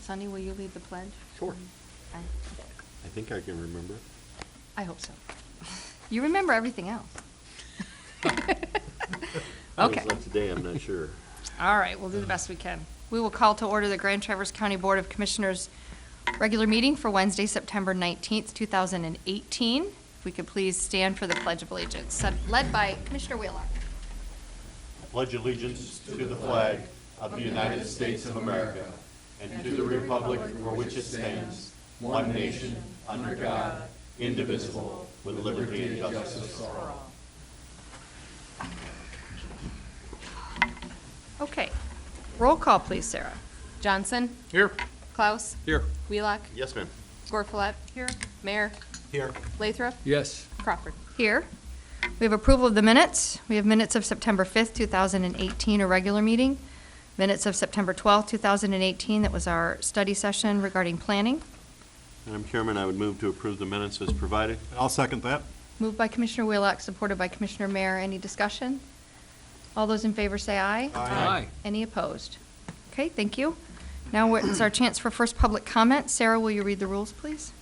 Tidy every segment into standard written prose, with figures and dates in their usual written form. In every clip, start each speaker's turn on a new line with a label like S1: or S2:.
S1: Sunny, will you lead the pledge?
S2: Sure.
S1: I
S2: I think I can remember.
S1: I hope so. You remember everything else.
S2: I
S1: Okay.
S2: was like today, I'm not sure.
S1: All right, we'll do the best we can. We will call to order the Grand Traverse County Board of Commissioners regular meeting for Wednesday, September 19th, 2018. If we could please stand for the Pledge of Allegiance, led by Commissioner Wheelock.
S2: Pledge allegiance to the flag of the United States of America and to the republic for which it stands, one nation, under God, indivisible, with liberty and justice for all.
S1: Okay. Roll call, please, Sarah.
S3: Johnson?
S4: Here.
S3: Klaus?
S4: Here.
S3: Wheelock?
S2: Yes, ma'am.
S3: Gorfulet? Here. Mayor?
S4: Here.
S3: Lathrop?
S4: Yes.
S3: Crawford?
S1: Here. We have approval of the minutes. We have minutes of September 5th, 2018, a regular meeting. Minutes of September 12th, 2018, that was our study session regarding planning.
S2: Madam Chairman, I would move to approve the minutes as provided.
S4: I'll second that.
S1: Moved by Commissioner Wheelock, supported by Commissioner Mayer. Any discussion? All those in favor say aye.
S4: Aye.
S1: Any opposed? Okay, thank you. Now it's our chance for first public comment. Sarah, will you read the rules, please?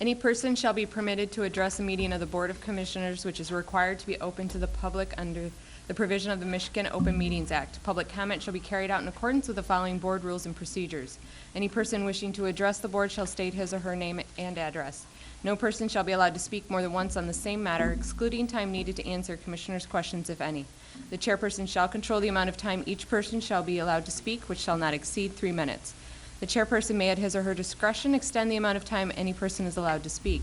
S3: Any person shall be permitted to address a meeting of the Board of Commissioners which is required to be open to the public under the provision of the Michigan Open Meetings Act. Public comment shall be carried out in accordance with the following board rules and procedures. Any person wishing to address the board shall state his or her name and address. No person shall be allowed to speak more than once on the same matter, excluding time needed to answer commissioners' questions, if any. The chairperson shall control the amount of time each person shall be allowed to speak, which shall not exceed 3 minutes. The chairperson may at his or her discretion extend the amount of time any person is allowed to speak.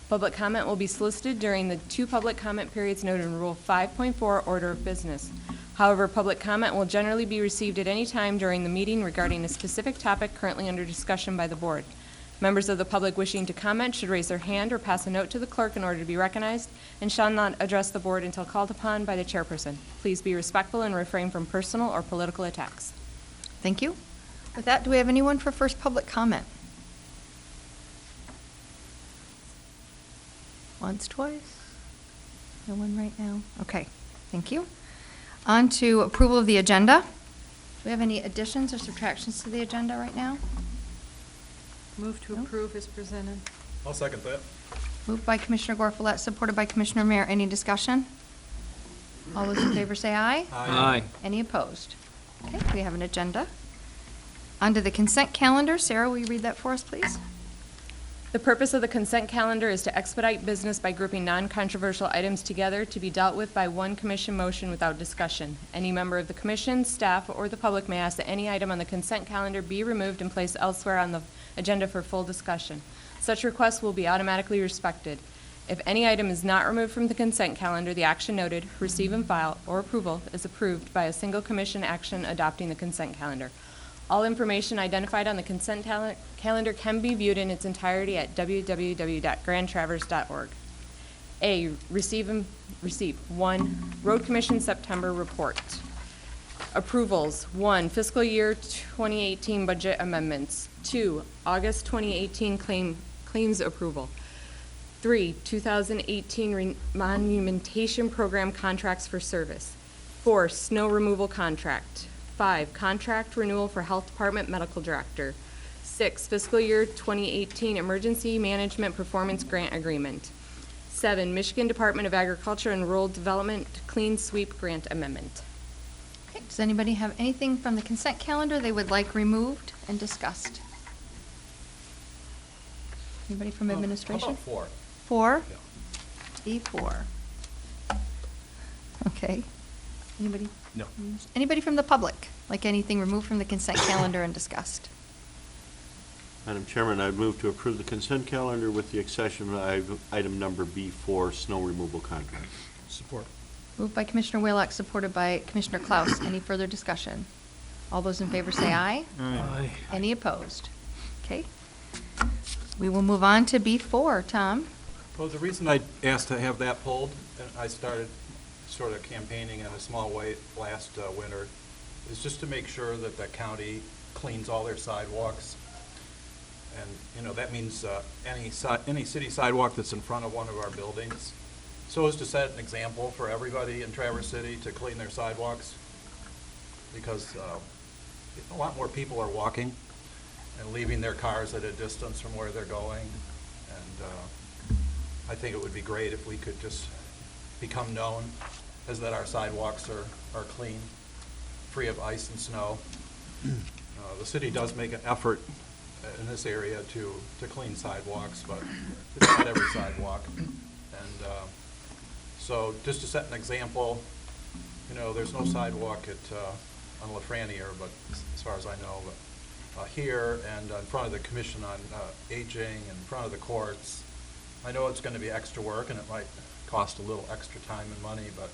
S3: Public comment will be solicited during the 2 public comment periods noted in Rule 5.4 Order of Business. However, public comment will generally be received at any time during the meeting regarding a specific topic currently under discussion by the board. Members of the public wishing to comment should raise their hand or pass a note to the clerk in order to be recognized and shall not address the board until called upon by the chairperson. Please be respectful and refrain from personal or political attacks.
S1: Thank you. With that, do we have anyone for first public comment? Once, twice? No one right now? Okay, thank you. On to approval of the agenda. Do we have any additions or subtractions to the agenda right now?
S5: Move to
S1: No?
S5: approve is presented.
S4: I'll second that.
S1: Moved by Commissioner Gorfulet, supported by Commissioner Mayer. Any discussion? All those in favor say aye.
S4: Aye.
S1: Any opposed? Okay, we have an agenda. On to the consent calendar. Sarah, will you read that for us, please?
S3: The purpose of the consent calendar is to expedite business by grouping non-controversial items together to be dealt with by one commission motion without discussion. Any member of the commission, staff, or the public may ask that any item on the consent calendar be removed and placed elsewhere on the agenda for full discussion. Such requests will be automatically respected. If any item is not removed from the consent calendar, the action noted, receive and file, or approval is approved by a single commission action adopting the consent calendar. All information identified on the consent calendar can be viewed in its entirety at www.grandtraverse.org. A, receive. 1, Road Commission September report. Approvals. 1, fiscal year 2018 budget amendments. 2, August 2018 claims approval. 3, 2018 monumentation program contracts for service. 4, snow removal contract. 5, contract renewal for Health Department Medical Director. 6, fiscal year 2018 Emergency Management Performance Grant Agreement. 7, Michigan Department of Agriculture and Rural Development Clean Sweep Grant Amendment.
S1: Okay, does anybody have anything from the consent calendar they would like removed and discussed? Anybody from administration?
S4: How about 4?
S1: 4?
S4: Yeah.
S1: E4. Okay. Anybody?
S4: No.
S1: Anybody from the public, like anything removed from the consent calendar and discussed?
S2: Madam Chairman, I would move to approve the consent calendar with the exception of item number B4, snow removal contract.
S4: Support.
S1: Moved by Commissioner Wheelock, supported by Commissioner Klaus. Any further discussion? All those in favor say aye.
S4: Aye.
S1: Any opposed? Okay. We will move on to B4. Tom?
S6: Well, the reason I asked to have that pulled, and I started sort of campaigning in a small way last winter, is just to make sure that the county cleans all their sidewalks. And, you know, that means any city sidewalk that's in front of one of our buildings, so as to set an example for everybody in Traverse City to clean their sidewalks. Because a lot more people are walking and leaving their cars at a distance from where they're going. And I think it would be great if we could just become known as that our sidewalks are clean, free of ice and snow. The city does make an effort in this area to clean sidewalks, but it's not every sidewalk. And so just to set an example, there's no sidewalk on Lafreniere, but as far as I know, but here and in front of the Commission on Aging and in front of the courts. I know it's going to be extra work and it might cost a little extra time and money, but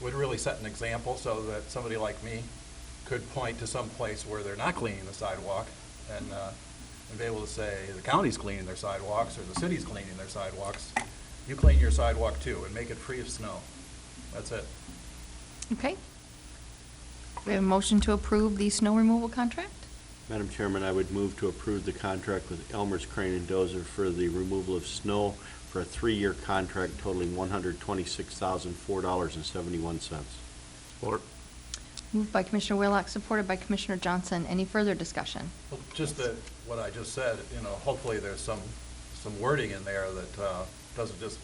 S6: would really set an example so that somebody like me could point to some place where they're not cleaning the sidewalk and be able to say the county's cleaning their sidewalks or the city's cleaning their sidewalks. You clean your sidewalk too and make it free of snow. That's it.
S1: Okay. We have a motion to approve the snow removal contract.
S2: Madam Chairman, I would move to approve the contract with Elmer's Crane and Dozer for the removal of snow for a 3-year contract totaling $126,004.71.
S4: Support.
S1: Moved by Commissioner Whitlock, supported by Commissioner Johnson. Any further discussion?
S6: Well, just what I just said, hopefully there's some wording in there that doesn't just,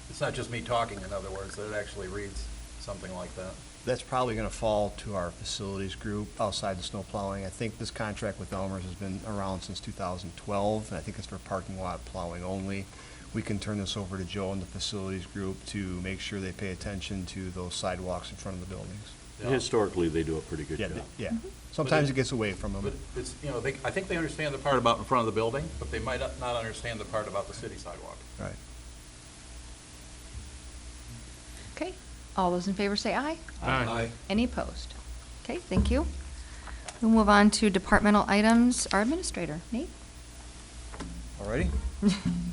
S6: it's not just me talking, in other words, that it actually reads something like that.
S7: That's probably going to fall to our facilities group outside the snow plowing. I think this contract with Elmer's has been around since 2012, and I think it's for parking lot plowing only. We can turn this over to Joe and the facilities group to make sure they pay attention to those sidewalks in front of the buildings.
S6: Yeah.
S2: Historically, they do a pretty good
S7: Yeah,
S2: job.
S7: yeah. Sometimes it gets away from
S6: But
S7: them.
S6: it's, I think they understand the part about in front of the building, but they might not understand the part about the city sidewalk.
S7: Right.
S1: Okay. All those in favor say aye.
S6: Aye.
S1: Any opposed? Okay, thank you. We'll move on to departmental items. Our administrator, Nate?
S7: All righty?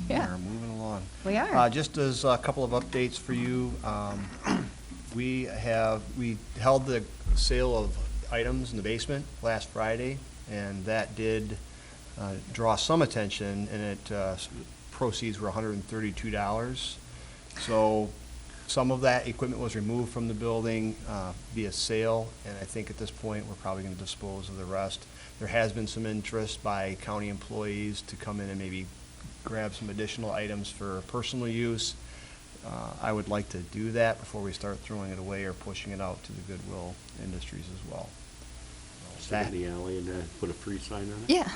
S1: Yeah.
S7: We're moving along.
S1: We are.
S7: Just as a couple of updates for you, we held the sale of items in the basement last Friday, and that did draw some attention, and proceeds were $132. So some of that equipment was removed from the building via sale, and I think at this point, we're probably going to dispose of the rest. There has been some interest by county employees to come in and maybe grab some additional items for personal use. I would like to do that before we start throwing it away or pushing it out to the Goodwill Industries as well.
S2: Stick it in the alley and put a free sign on it?
S1: Yeah.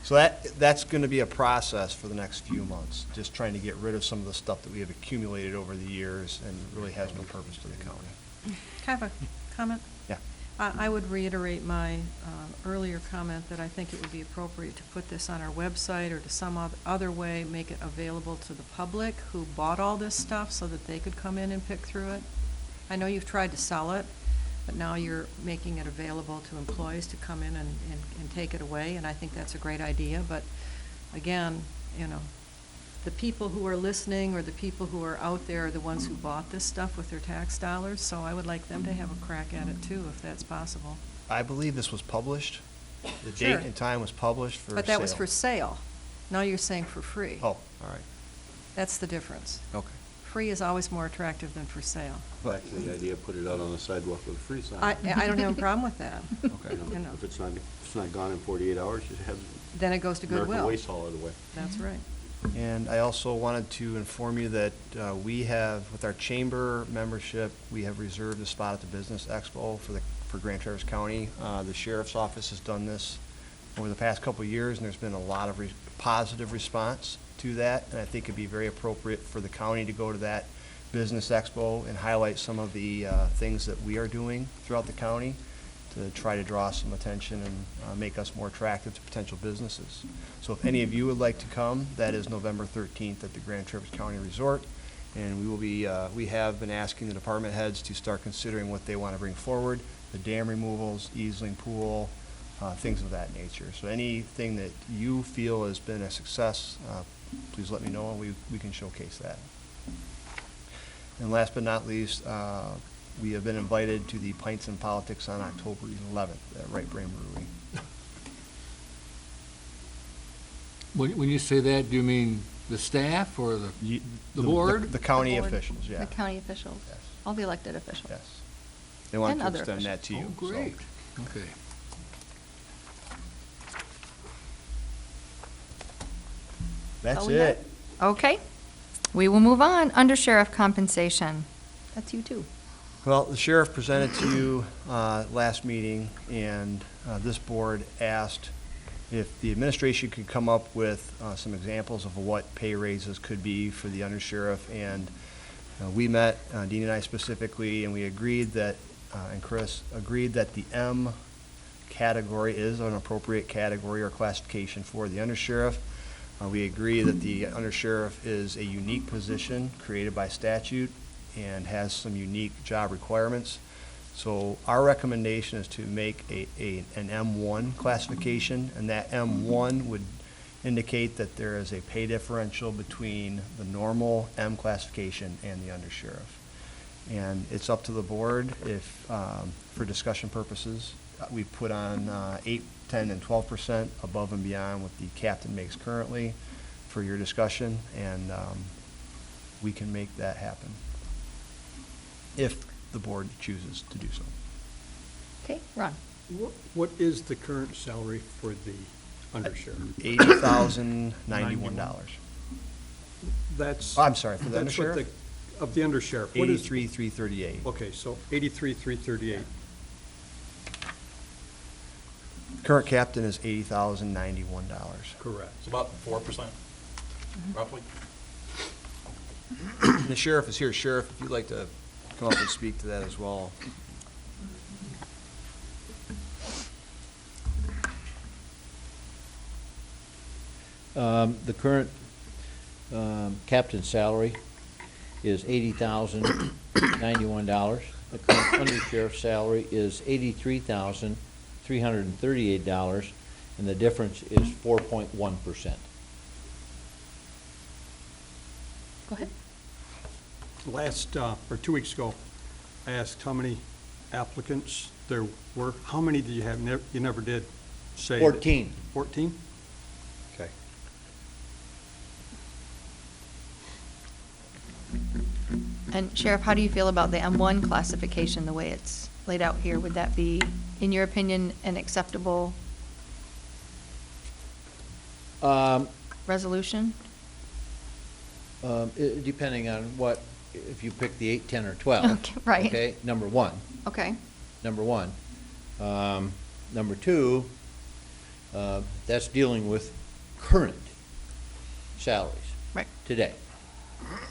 S7: So that's going to be a process for the next few months, just trying to get rid of some of the stuff that we have accumulated over the years and really has no purpose to the county.
S5: Can I have a comment?
S7: Yeah.
S5: I would reiterate my earlier comment that I think it would be appropriate to put this on our website or to some other way, make it available to the public who bought all this stuff so that they could come in and pick through it. I know you've tried to sell it, but now you're making it available to employees to come in and take it away, and I think that's a great idea. But again, the people who are listening or the people who are out there are the ones who bought this stuff with their tax dollars, so I would like them to have a crack at it too, if that's possible.
S7: I believe this was published. The
S5: Sure.
S7: date and time was published for sale.
S5: But that was for sale. Now you're saying for free.
S7: Oh, all right.
S5: That's the difference.
S7: Okay.
S5: Free is always more attractive than for sale.
S2: Back to the idea, put it out on the sidewalk with a free sign.
S5: I don't have a problem with that.
S7: Okay.
S5: You know.
S2: If it's not gone in 48 hours, you have
S5: Then it goes to
S2: American
S5: Goodwill.
S2: Waste haul it away.
S5: That's right.
S7: And I also wanted to inform you that we have, with our chamber membership, we have reserved a spot at the Business Expo for Grand Traverse County. The sheriff's office has done this over the past couple of years, and there's been a lot of positive response to that. And I think it'd be very appropriate for the county to go to that Business Expo and highlight some of the things that we are doing throughout the county to try to draw some attention and make us more attractive to potential businesses. So if any of you would like to come, that is November 13th at the Grand Traverse County Resort. And we will be, we have been asking the department heads to start considering what they want to bring forward, the dam removals, easing pool, things of that nature. So anything that you feel has been a success, please let me know and we can showcase that. And last but not least, we have been invited to the Pints and Politics on October 11th at Right Brain Brewery.
S8: When you say that, do you mean the staff or the board?
S7: The county
S1: The board,
S7: officials, yeah.
S1: The county officials,
S7: Yes.
S1: all the elected officials.
S7: Yes. They want
S1: And
S7: to
S1: other
S7: extend that to you.
S8: Oh,
S7: so.
S8: great. Okay.
S7: That's
S1: all we have?
S7: it.
S1: Okay. We will move on. Under sheriff compensation. That's you too.
S7: Well, the sheriff presented to you last meeting, and this board asked if the administration could come up with some examples of what pay raises could be for the undersheriff. And we met, Dean and I specifically, and we agreed that, and Chris agreed that the M category is an appropriate category or classification for the undersheriff. We agree that the undersheriff is a unique position created by statute and has some unique job requirements. So our recommendation is to make an M1 classification, and that M1 would indicate that there is a pay differential between the normal M classification and the undersheriff. And it's up to the board if, for discussion purposes, we put on 8, 10, and 12% above and beyond what the captain makes currently for your discussion, and we can make that happen if the board chooses to do so.
S1: Okay, Ron.
S9: What is the current salary for the undersheriff?
S7: $80,091.
S9: That's.
S7: I'm sorry, for the
S9: that's what
S7: undersheriff?
S9: Of the undersheriff. What is-
S7: 83,338.
S9: Okay, so 83,338.
S7: Current captain is $80,091.
S9: Correct.
S6: It's about 4%, roughly.
S7: The sheriff is here. Sheriff, if you'd like to come up and speak to that as well.
S10: The current captain's salary is $80,091. The current undersheriff's salary is $83,338, and the difference is 4.1%.
S1: Go ahead.
S9: Last, or 2 weeks ago, I asked how many applicants there were. How many did you have? You never did say.
S10: 14.
S9: 14? Okay.
S1: And Sheriff, how do you feel about the M1 classification, the way it's laid out here? Would that be, in your opinion, an acceptable resolution?
S10: Depending on what, if you pick the 8, 10, or 12.
S1: Okay, right.
S10: Okay, number one.
S1: Okay.
S10: Number one. Number two, that's dealing with current salaries.
S1: Right.
S10: Today.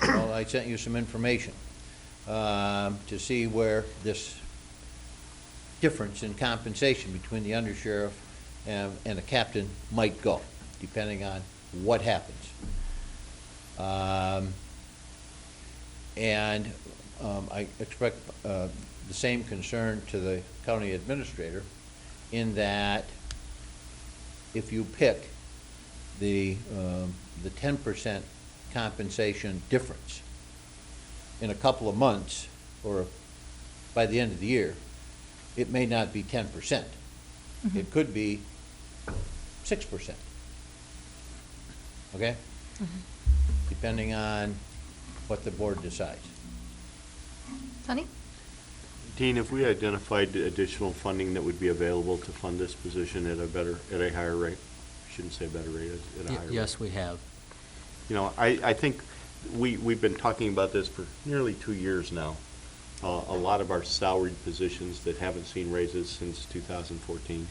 S10: Well, I sent you some information to see where this difference in compensation between the undersheriff and the captain might go, depending on what happens. And I expect the same concern to the county administrator in that if you pick the 10% compensation difference in a couple of months or by the end of the year, it may not be 10%.
S1: Mm-hmm.
S10: It could be 6%. Okay?
S1: Mm-hmm.
S10: Depending on what the board decides.
S1: Honey?
S2: Dean, have we identified additional funding that would be available to fund this position at a higher rate? I shouldn't say better rate, at a higher rate.
S11: Yes, we have.
S2: You know, I think we've been talking about this for nearly 2 years now. A lot of our salaried positions that haven't seen raises since 2014.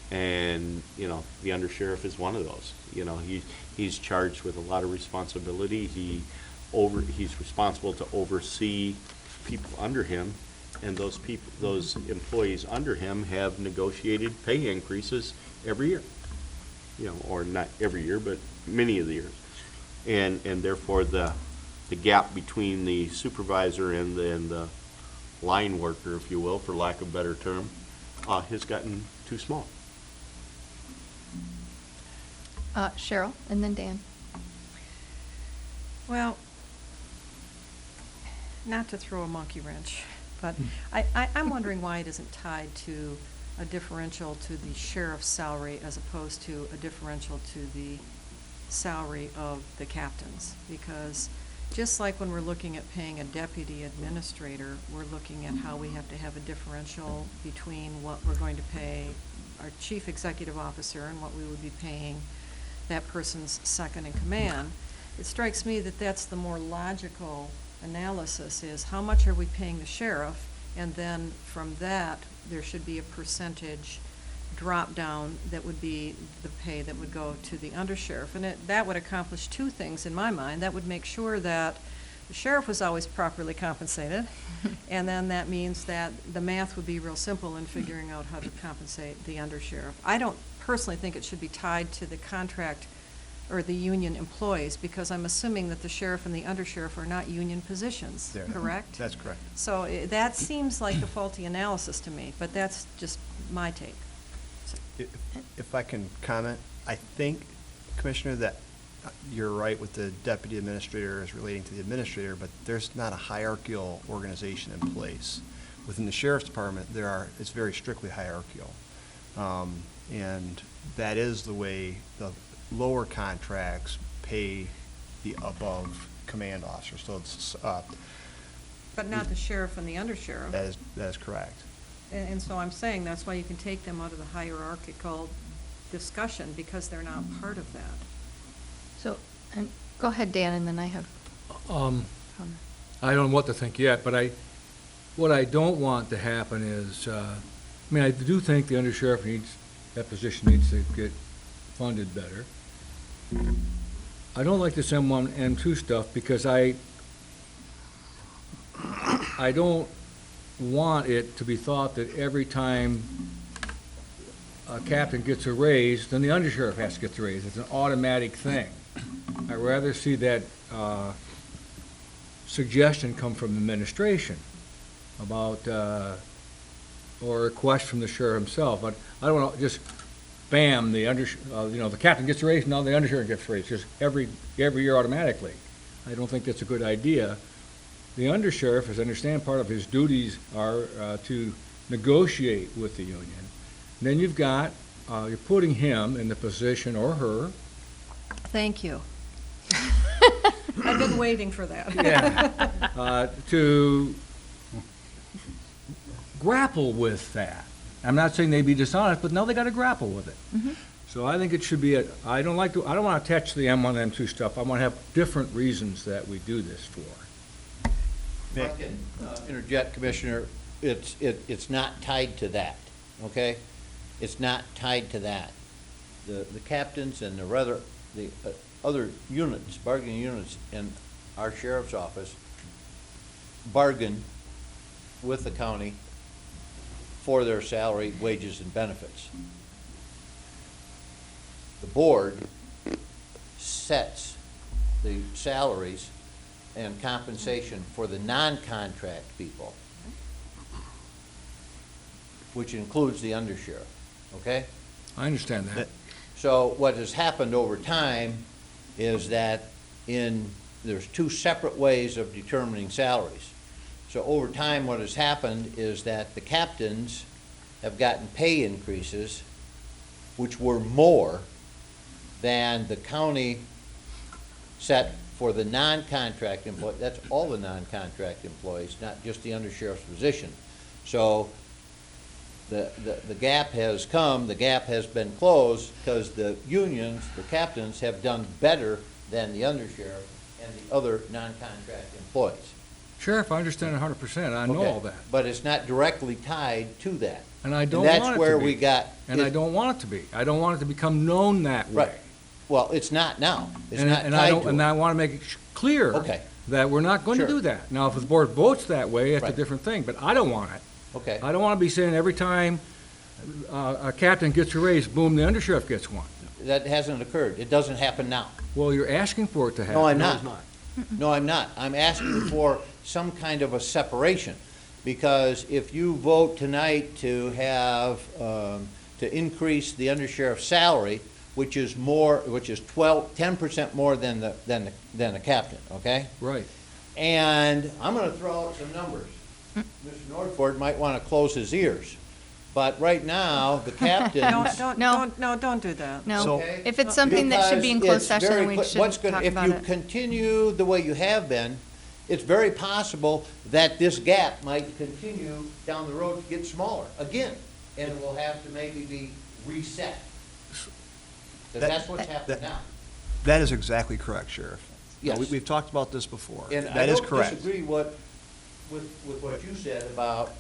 S2: And, you know, the undersheriff is one of those. You know, he's charged with a lot of responsibility. He's responsible to oversee people under him, and those employees under him have negotiated pay increases every year. You know, or not every year, but many of the years. And therefore the gap between the supervisor and the line worker, if you will, for lack of a better term, has gotten too small.
S1: Cheryl, and then Dan.
S5: Well, not to throw a monkey wrench, but I'm wondering why it isn't tied to a differential to the sheriff's salary as opposed to a differential to the salary of the captains. Because just like when we're looking at paying a deputy administrator, we're looking at how we have to have a differential between what we're going to pay our chief executive officer and what we would be paying that person's second in command. It strikes me that that's the more logical analysis, is how much are we paying the sheriff? And then from that, there should be a percentage drop down that would be the pay that would go to the undersheriff. And that would accomplish two things in my mind. That would make sure that the sheriff was always properly compensated, and then that means that the math would be real simple in figuring out how to compensate the undersheriff. I don't personally think it should be tied to the contract or the union employees, because I'm assuming that the sheriff and the undersheriff are not union positions,
S7: There.
S5: correct?
S7: That's correct.
S5: So that seems like a faulty analysis to me, but that's just my take.
S7: If I can comment, I think, Commissioner, that you're right with the deputy administrator as relating to the administrator, but there's not a hierarchical organization in place. Within the sheriff's department, it's very strictly hierarchical. And that is the way the lower contracts pay the above command officer. So it's,
S5: But not the sheriff and the undersheriff.
S7: that is correct.
S5: And so I'm saying that's why you can take them out of the hierarchical discussion, because they're not part of that.
S1: So, and go ahead, Dan, and then I have comment.
S8: I don't know what to think yet, but what I don't want to happen is, I do think the undersheriff that position needs to get funded better. I don't like this M1, M2 stuff, because I don't want it to be thought that every time a captain gets a raise, then the undersheriff has to get the raise. It's an automatic thing. I'd rather see that suggestion come from administration about, or a request from the sheriff himself. But I don't want to just, bam, the captain gets a raise, now the undersheriff gets a raise, just every year automatically. I don't think that's a good idea. The undersheriff, as I understand, part of his duties are to negotiate with the union. Then you've got, you're putting him in the position, or her.
S5: Thank you. I've been waiting for that.
S8: Yeah. To grapple with that. I'm not saying they be dishonest, but no, they got to grapple with it. So I think it should be I don't want to attach the M1, M2 stuff. I want to have different reasons that we do this for.
S10: If I can interject, Commissioner, it's not tied to that, okay? It's not tied to that. The captains and the other units, bargaining units in our sheriff's office bargain with the county for their salary, wages, and benefits. The board sets the salaries and compensation for the non-contract people, which includes the undersheriff, okay?
S8: I understand that.
S10: So what has happened over time is that there's two separate ways of determining salaries. So over time, what has happened is that the captains have gotten pay increases which were more than the county set for the non-contract employees. That's all the non-contract employees, not just the undersheriff's position. So the gap has come, the gap has been closed, because the unions, the captains, have done better than the undersheriff and the other non-contract employees.
S8: Sheriff, I understand 100%. I know
S10: Okay.
S8: all that.
S10: But it's not directly tied to that.
S8: And I don't want it to be.
S10: That's where we got.
S8: And I don't want it to be. I don't want it to become known that way.
S10: Right. Well, it's not now. It's
S8: And
S10: not
S8: and I
S10: tied
S8: don't,
S10: to
S8: and
S10: it.
S8: I want to make it clear
S10: Okay.
S8: that we're not going to
S10: Sure.
S8: do that. Now, if the board votes that way, that's a
S10: Right.
S8: different thing, but I don't want it.
S10: Okay.
S8: I don't want to be saying every time a captain gets a raise, boom, the undersheriff gets one.
S10: That hasn't occurred. It doesn't happen now.
S8: Well, you're asking for it to happen.
S10: No, I'm not. No, I'm not. I'm asking for some kind of a separation. Because if you vote tonight to have, to increase the undersheriff's salary, which is 10% more than the captain, okay?
S8: Right.
S10: And I'm gonna throw out some numbers. Mr. Nordford might wanna close his ears. But right now, the captains.
S5: Don't do that.
S1: No,
S7: So-
S10: Okay.
S1: if it's something that should be in
S10: Because
S1: closed
S10: it's
S1: session,
S10: very
S1: then we
S10: cl- what's
S1: shouldn't
S10: gonna-
S1: talk about
S10: If you
S1: it.
S10: continue the way you have been, it's very possible that this gap might continue down the road to get smaller again, and it will have to maybe be reset. Because that's what's happening now.
S7: That is exactly correct, Sheriff.
S10: Yes.
S7: We've talked about this before.
S10: And I
S7: That is
S10: don't
S7: correct.
S10: disagree with what you said about,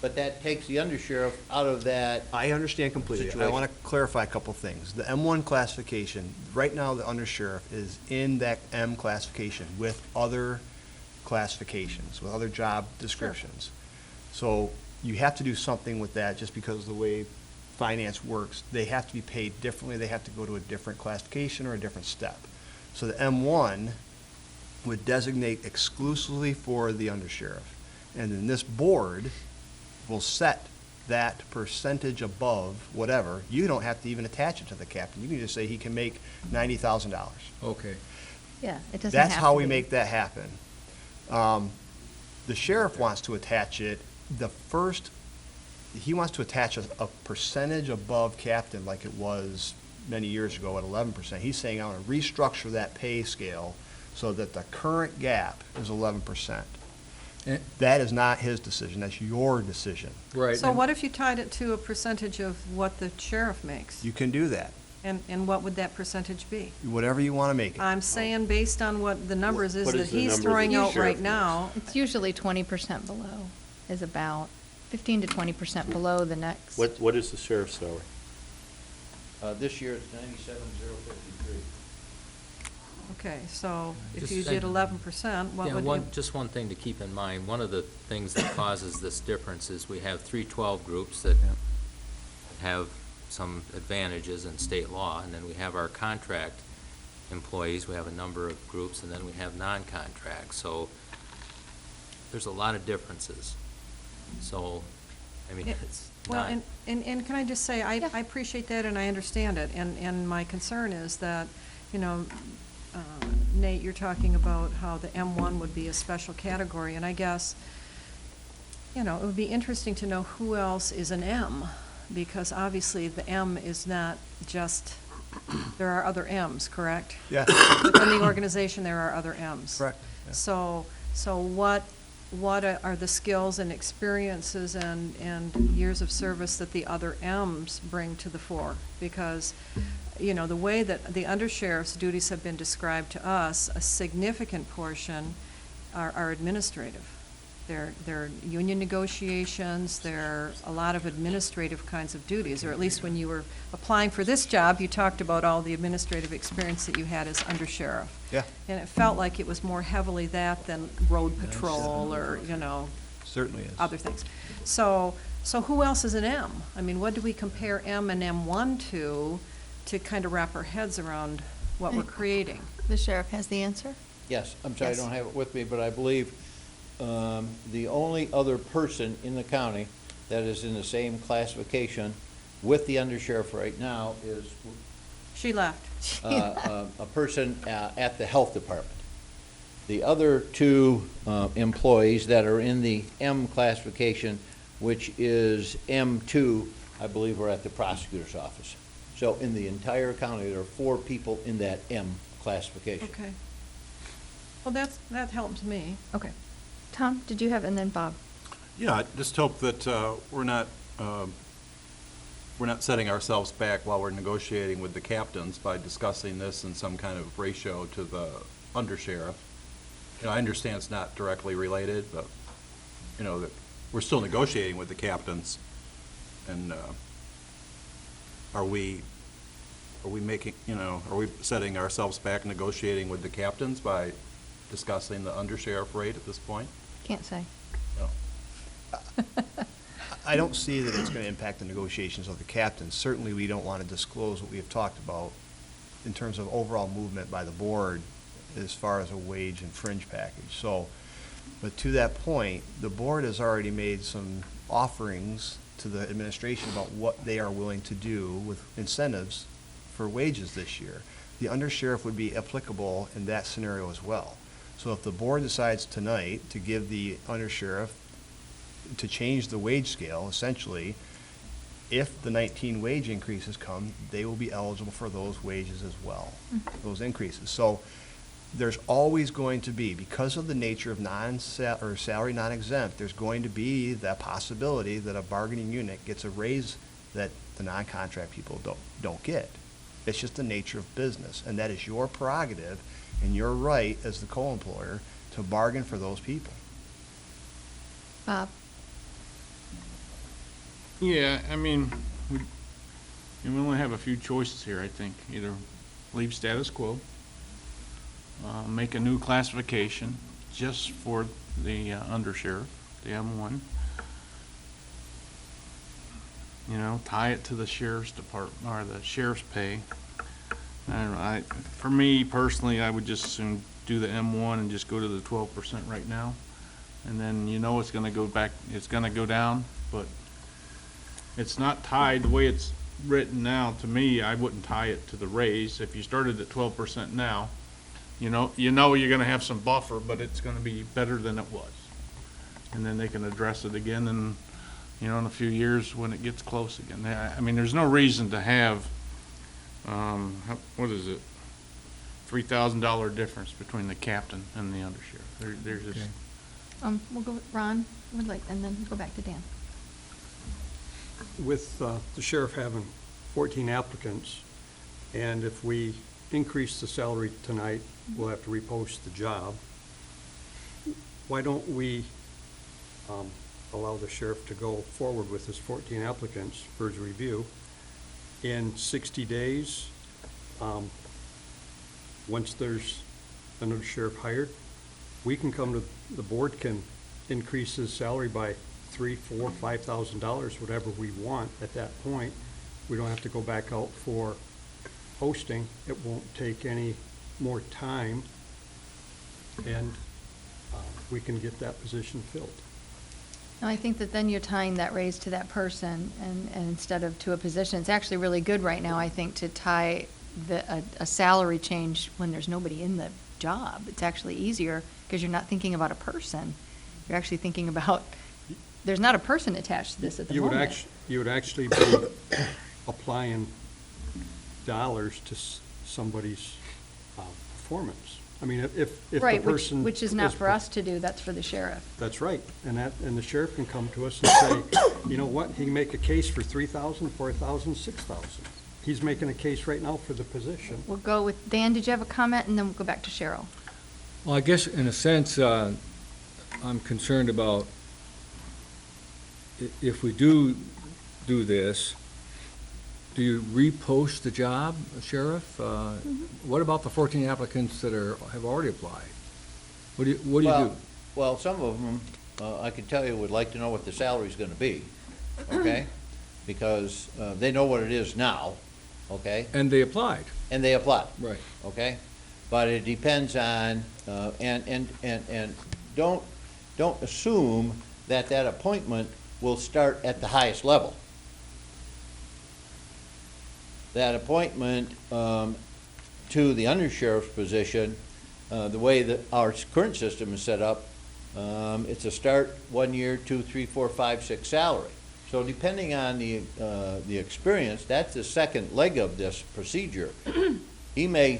S10: but that takes the undersheriff out of that.
S7: I understand completely. I
S10: Situation.
S7: want to clarify a couple things. The M1 classification, right now, the undersheriff is in that M classification with other classifications, with other job descriptions. So you have to do something with that just because of the way finance works. They have to be paid differently. They have to go to a different classification or a different step. So the M1 would designate exclusively for the undersheriff. And then this board will set that percentage above whatever. You don't have to even attach it to the captain. You can just say he can make $90,000.
S8: Okay.
S1: Yeah, it doesn't
S7: That's
S1: have
S7: how
S1: to
S7: we
S1: be.
S7: make that happen. The sheriff wants to attach it, he wants to attach a percentage above captain like it was many years ago at 11%. He's saying, I want to restructure that pay scale so that the current gap is 11%.
S8: Eh.
S7: That is not his decision, that's your decision.
S8: Right.
S5: So
S8: and-
S5: what if you tied it to a percentage of what the sheriff makes?
S7: You can do that,
S5: And what would that percentage be?
S7: whatever you want to make it.
S5: I'm saying based on what the numbers is
S2: What
S5: that
S2: is the
S5: he's
S2: number
S5: throwing
S2: that the
S5: out right
S2: sheriff
S5: now.
S1: It's usually 20% below, is about 15 to 20% below the next.
S2: What is the sheriff's salary?
S10: This year it's 97,053.
S5: Okay, so if
S11: Just
S5: you
S11: saying.
S5: did 11%, what
S11: Yeah,
S5: would you?
S11: just one thing to keep in mind, one of the things that causes this difference is we have 312 groups that have some advantages in state law, and then we have our contract employees, we have a number of groups, and then we have non-contract, so there's a lot of differences. So, I mean,
S5: Yeah,
S11: it's
S5: Well,
S11: not.
S5: and can I just say,
S1: Yeah.
S5: I appreciate that and I understand it, and my concern is that, you know, Nate, you're talking about how the M1 would be a special category, and I guess, you know, it would be interesting to know who else is an M, because obviously the M is not just, there are other Ms, correct?
S7: Yeah,
S5: Within the organization, there are other Ms.
S7: correct. yeah.
S5: So what are the skills and experiences and years of service that the other Ms bring to the fore? Because, you know, the way that the undersheriff's duties have been described to us, a significant portion are administrative. They're union negotiations, they're a lot of administrative kinds of duties, or at least when you were applying for this job, you talked about all the administrative experience that you had as undersheriff.
S7: Yeah,
S5: And it felt like it was more heavily that than road patrol or, you know,
S7: certainly is.
S5: other things. So who else is an M? I mean, what do we compare M and M1 to kind of wrap our heads around what we're creating?
S1: The sheriff has the answer?
S10: Yes, I'm sorry, I
S1: Yes.
S10: don't have it with me, but I believe the only other person in the county that is in the same classification with the undersheriff right now is
S5: She left.
S10: a person at the health department. The other two employees that are in the M classification, which is M2, I believe are at the prosecutor's office. So in the entire county, there are 4 people in that M classification.
S5: Okay. Well, that helps me.
S1: Okay. Tom, did you have, and then Bob?
S6: Yeah, I just hope that we're not setting ourselves back while we're negotiating with the captains by discussing this in some kind of ratio to the undersheriff. You know, I understand it's not directly related, but, you know, that we're still negotiating with the captains. And are we making, you know, are we setting ourselves back negotiating with the captains by discussing the undersheriff rate at this point?
S1: Can't say.
S6: No.
S7: I don't see that it's going to impact the negotiations of the captains. Certainly, we don't want to disclose what we have talked about in terms of overall movement by the board as far as a wage and fringe package. So, but to that point, the board has already made some offerings to the administration about what they are willing to do with incentives for wages this year. The undersheriff would be applicable in that scenario as well. So if the board decides tonight to give the undersheriff, to change the wage scale, essentially, if the 19 wage increases come, they will be eligible for those wages as well, those increases. So there's always going to be, because of the nature of salary non-exempt, there's going to be that possibility that a bargaining unit gets a raise that the non-contract people don't get. It's just the nature of business, and that is your prerogative and your right as the co-employer to bargain for those people.
S1: Bob?
S12: Yeah, I mean, we only have a few choices here, I think. Either leave status quo, make a new classification just for the undersheriff, the M1. You know, tie it to the sheriff's department, or the sheriff's pay. I don't know, for me personally, I would just assume do the M1 and just go to the 12% right now. And then you know it's gonna go back, it's gonna go down, but it's not tied the way it's written now. To me, I wouldn't tie it to the raise. If you started at 12% now, you know you're gonna have some buffer, but it's gonna be better than it was. And then they can address it again in a few years when it gets close again. I mean, there's no reason to have, what is it, $3,000 difference between the captain and the undersheriff. There's just.
S8: Okay.
S1: We'll go with Ron, and then go back to Dan.
S9: With the sheriff having 14 applicants, and if we increase the salary tonight, we'll have to repost the job. Why don't we allow the sheriff to go forward with his 14 applicants for his review? In 60 days, once there's another sheriff hired, we can come to, the board can increase his salary by $3,000, $4,000, $5,000, whatever we want at that point. We don't have to go back out for posting. It won't take any more time, and we can get that position filled.
S1: No, I think that then you're tying that raise to that person and instead of to a position. It's actually really good right now, I think, to tie a salary change when there's nobody in the job. It's actually easier because you're not thinking about a person. You're actually thinking about, there's not a person attached to this at the moment.
S9: You would actually be applying dollars to somebody's performance. I mean, if the
S1: Right,
S9: person.
S1: which is not for us to do, that's for the sheriff.
S9: That's right, and the sheriff can come to us and say, you know what, he can make a case for 3,000, 4,000, 6,000. He's making a case right now for the position.
S1: We'll go with, Dan, did you have a comment? And then we'll go back to Cheryl.
S8: Well, I guess in a sense, I'm concerned about if we do this, do you repost the job, Sheriff? What about the 14 applicants that have already applied? What do you do?
S10: Well, some of them, I can tell you, would like to know what the salary's gonna be, okay? Because they know what it is now, okay?
S8: And they applied.
S10: And they applied.
S8: Right.
S10: Okay? But it depends on, and don't assume that appointment will start at the highest level. That appointment to the undersheriff's position, the way that our current system is set up, it's a start 1 year, 2, 3, 4, 5, 6 salary. So depending on the experience, that's the second leg of this procedure. He may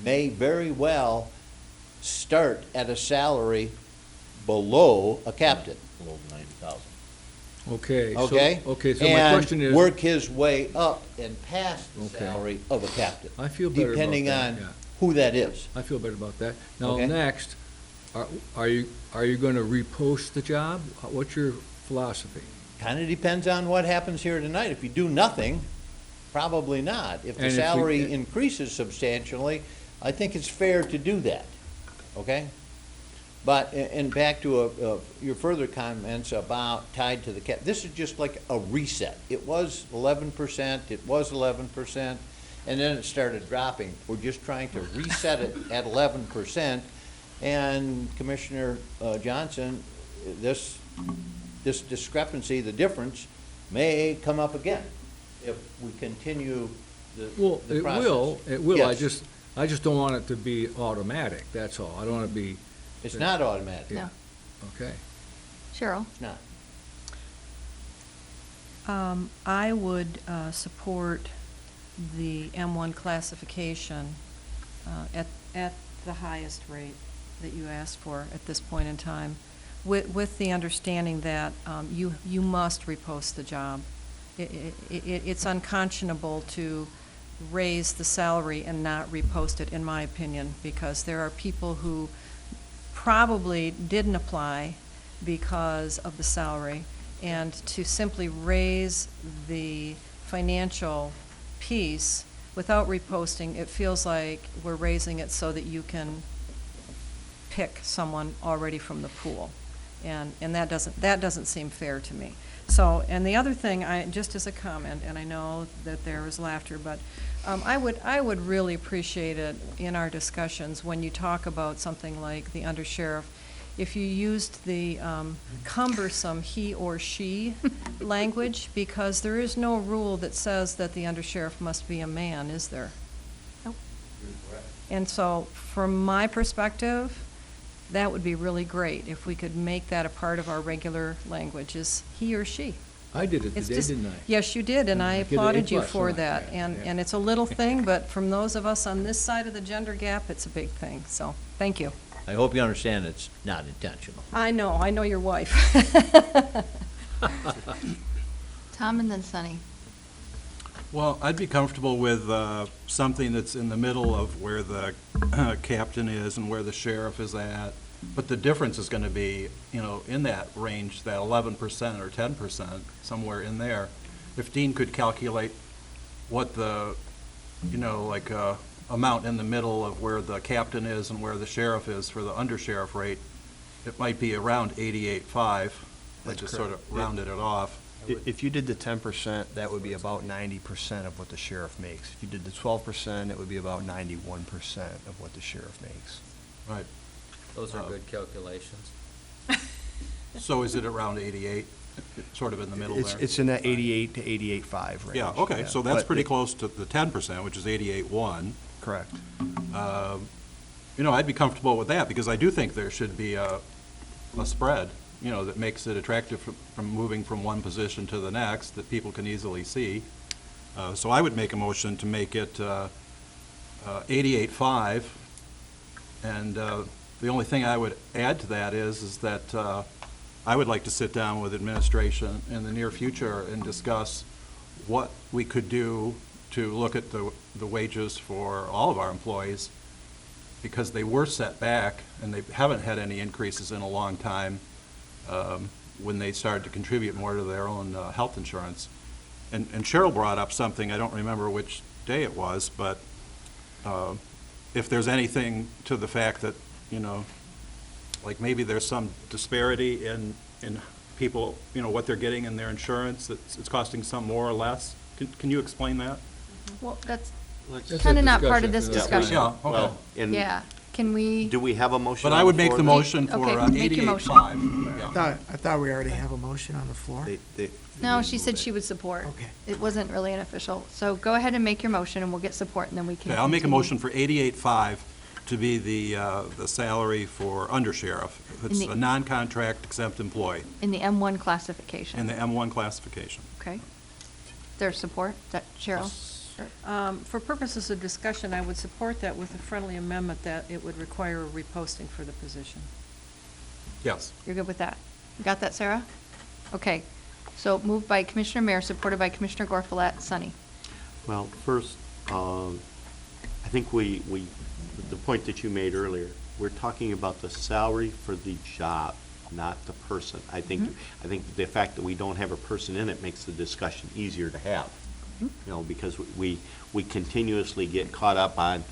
S10: very well start at a salary below a captain. Below 90,000.
S8: Okay.
S10: Okay?
S8: Okay, so my question is.
S10: And work his way up and past the
S8: Okay.
S10: salary of a captain.
S8: I feel better about that,
S10: Depending on
S8: yeah.
S10: who that is.
S8: I feel better about that. Now,
S10: Okay.
S8: next, are you going to repost the job? What's your philosophy?
S10: Kind of depends on what happens here tonight. If you do nothing, probably not. If the
S8: And if we-
S10: salary increases substantially, I think it's fair to do that, okay? But, and back to your further comments about tied to the cap, this is just like a reset. It was 11%, and then it started dropping. We're just trying to reset it at 11%, and Commissioner Johnson, this discrepancy, the difference, may come up again if we continue the process.
S8: It will.
S10: Yes.
S8: I just don't want it to be automatic, that's all. I don't want to be.
S10: It's not automatic.
S1: No.
S8: Okay.
S1: Cheryl?
S10: It's not.
S5: I would support the M1 classification at the highest rate that you asked for at this point in time, with the understanding that you must repost the job. It's unconscionable to raise the salary and not repost it, in my opinion, because there are people who probably didn't apply because of the salary, and to simply raise the financial piece without reposting, it feels like we're raising it so that you can pick someone already from the pool. And that doesn't seem fair to me. So, and the other thing, just as a comment, and I know that there was laughter, but I would really appreciate it in our discussions when you talk about something like the undersheriff, if you used the cumbersome he or she language, because there is no rule that says that the undersheriff must be a man, is there?
S1: Nope.
S5: And so, from my perspective, that would be really great if we could make that a part of our regular language, is he or she.
S8: I did it
S5: It's
S8: today,
S5: just-
S8: didn't I?
S5: Yes, you did, and I
S8: Get an A+
S5: applauded you
S8: on
S5: for
S8: that.
S5: that. And
S8: Yeah.
S5: it's a little thing, but from those of us on this side of the gender gap, it's a big thing. So, thank you.
S10: I hope you understand it's not intentional.
S5: I know your wife.
S1: Tom and then Sunny.
S6: Well, I'd be comfortable with something that's in the middle of where the captain is and where the sheriff is at. But the difference is going to be, in that range, that 11% or 10%, somewhere in there. If Dean could calculate what the, amount in the middle of where the captain is and where the sheriff is for the undersheriff rate, it might be around 88.5. I
S7: That's
S6: just sort of
S7: correct.
S6: rounded it off.
S7: If you did the 10%, that would be about 90% of what the sheriff makes. If you did the 12%, it would be about 91% of what the sheriff makes.
S6: Right.
S11: Those are good calculations.
S6: So is it around 88, sort of in the middle there?
S7: It's in that 88 to 88.5 range.
S6: Yeah, okay, so that's
S7: But
S6: pretty
S7: it-
S6: close to the 10%, which is 88.1.
S7: Correct.
S6: I'd be comfortable with that, because I do think there should be a spread, that makes it attractive from moving from one position to the next, that people can easily see. So I would make a motion to make it 88.5, and the only thing I would add to that is that I would like to sit down with administration in the near future and discuss what we could do to look at the wages for all of our employees, because they were set back and they haven't had any increases in a long time when they started to contribute more to their own health insurance. And Cheryl brought up something, I don't remember which day it was, but if there's anything to the fact that, like maybe there's some disparity in people, what they're getting in their insurance, it's costing some more or less. Can you explain that?
S1: Well, that's
S8: That's
S1: kind
S8: a
S1: of not part of this
S8: discussion.
S1: discussion.
S6: Yeah, okay.
S2: And
S1: Yeah, can we?
S2: do we have a motion?
S6: But
S2: on
S6: I would
S2: the
S6: make
S2: floor
S6: the
S2: then?
S6: motion for
S1: Okay, make your motion.
S6: 88.5. Yeah.
S13: I thought we already have a motion on the floor.
S1: No, she said she would support.
S13: Okay.
S1: It wasn't really an official. So go ahead and make your motion, and we'll get support, and then we can.
S6: Okay, I'll make a
S1: continue.
S6: motion for 88.5 to be the salary for undersheriff. It's
S1: the-
S6: a non-contract exempt employee
S1: In the M1 classification.
S6: in the M1 classification.
S1: Okay. There's support? Is that Cheryl?
S5: For purposes of discussion, I would support that with a friendly amendment that it would require a reposting for the position.
S6: Yes.
S1: You're good with that? You got that, Sarah? Okay. So moved by Commissioner Mayer, supported by Commissioner Gorfulet. Sunny?
S2: Well, first, I think the point that you made earlier, we're talking about the salary for the job, not the person. I think the fact that we don't have a person in it makes the discussion easier to have. Because we continuously get caught up on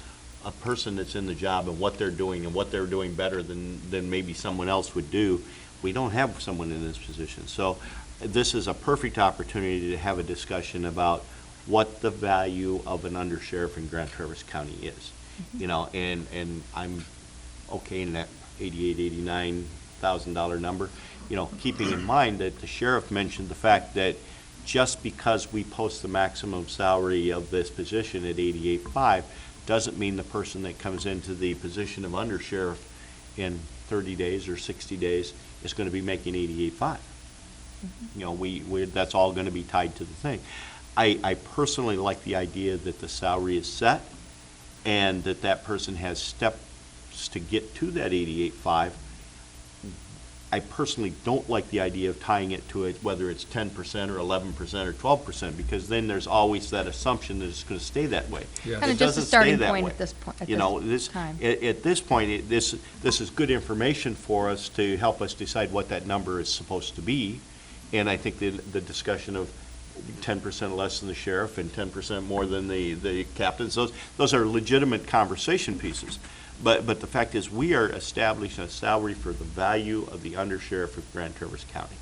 S2: a person that's in the job and what they're doing and what they're doing better than maybe someone else would do. We don't have someone in this position. So this is a perfect opportunity to have a discussion about what the value of an undersheriff in Grand Traverse County is. And I'm okay in that $88,000 number. Keeping in mind that the sheriff mentioned the fact that just because we post the maximum salary of this position at 88.5 doesn't mean the person that comes into the position of undersheriff in 30 days or 60 days is going to be making 88.5. You know, that's all gonna be tied to the thing. I personally like the idea that the salary is set and that person has steps to get to that 88.5. I personally don't like the idea of tying it to it, whether it's 10% or 11% or 12%, because then there's always that assumption that it's gonna stay that way.
S8: Yeah.
S1: Kind
S2: It
S1: of just a
S2: doesn't stay
S1: starting
S2: that
S1: point
S2: way.
S1: at this point, at
S2: You know,
S1: this time.
S2: At this point, this is good information for us to help us decide what that number is supposed to be. And I think the discussion of 10% less than the sheriff and 10% more than the captains, those are legitimate conversation pieces. But the fact is, we are establishing a salary for the value of the undersheriff of Grand Traverse County.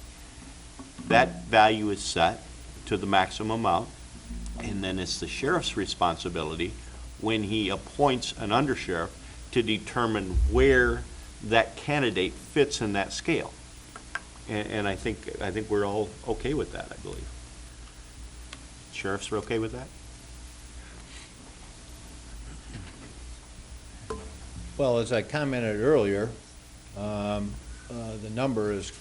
S2: That value is set to the maximum amount, and then it's the sheriff's responsibility, when he appoints an undersheriff, to determine where that candidate fits in that scale. And I think we're all okay with that, I believe. Sheriffs are okay with that?
S10: Well, as I commented earlier, the number is,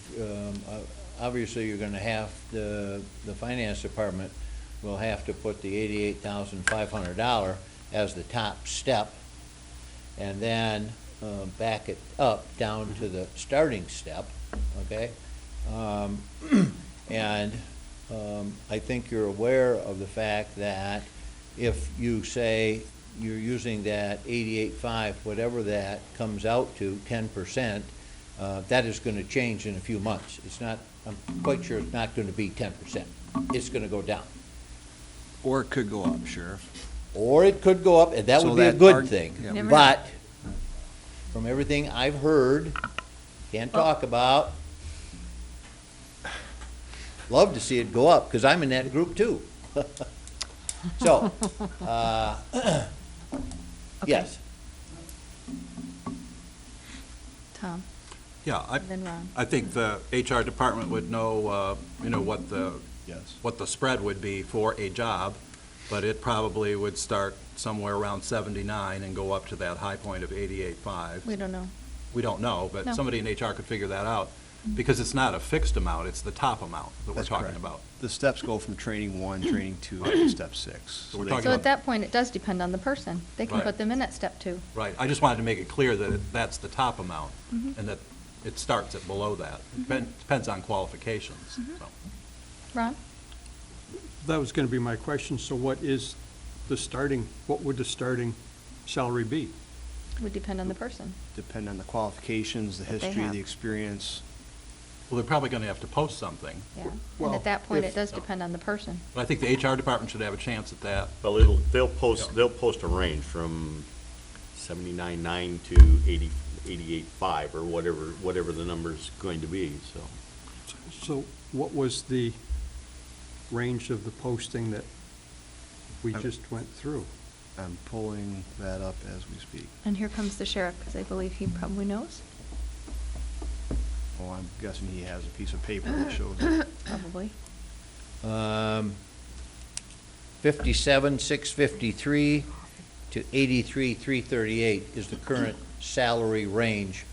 S10: obviously, you're gonna have, the finance department will have to put the $88,500 as the top step, and then back it up down to the starting step, okay? And I think you're aware of the fact that if you say you're using that 88.5, whatever that comes out to, 10%, that is gonna change in a few months. It's not, I'm quite sure it's not gonna be 10%. It's gonna go down.
S7: Or it could go up, Sheriff.
S10: Or it could go up, and that
S7: So
S10: would be a
S7: that
S10: good
S7: arg-
S10: thing.
S7: yeah.
S1: Never know.
S10: But, from everything I've heard, can't talk about, love to see it go up, because I'm in that group too. So, yes.
S1: Tom,
S6: Yeah,
S1: then Ron.
S6: I think the HR department would know, what the,
S7: Yes.
S6: what the spread would be for a job, but it probably would start somewhere around 79 and go up to that high point of 88.5.
S1: We don't know.
S6: We don't know,
S1: No.
S6: but somebody in HR could figure that out, because it's not a fixed amount, it's the top amount that we're
S7: That's
S6: talking
S7: correct.
S6: about.
S7: The steps go from training 1, training 2, to step 6.
S6: So we're
S7: they
S6: talking
S1: So
S7: go-
S1: at that point, it does depend on the person. They can
S6: Right.
S1: put them in at step 2.
S6: Right, I just wanted to make it clear that that's the top amount,
S1: Mhm.
S6: and that it starts at below that. Depends on qualifications, so.
S1: Ron?
S9: That was gonna be my question, so what would the starting salary be?
S1: Would depend on the person.
S7: Depend on the qualifications, the
S1: That they
S7: history,
S1: have.
S7: the experience.
S6: Well, they're probably gonna have to post something,
S1: Yeah. And
S9: Well,
S1: at that point,
S9: if-
S1: it does depend on the person.
S6: but I think the HR department should have a chance at that.
S2: Well, they'll post a range from 79.9 to 88.5, or whatever the number's going to be, so.
S9: So what was the range of the posting that we just went through?
S7: I'm pulling that up as we speak.
S1: And here comes the sheriff, because I believe he probably knows.
S7: Oh, I'm guessing he has a piece of paper that shows it.
S1: Probably.
S10: 57,653 to 83,338 is the current salary range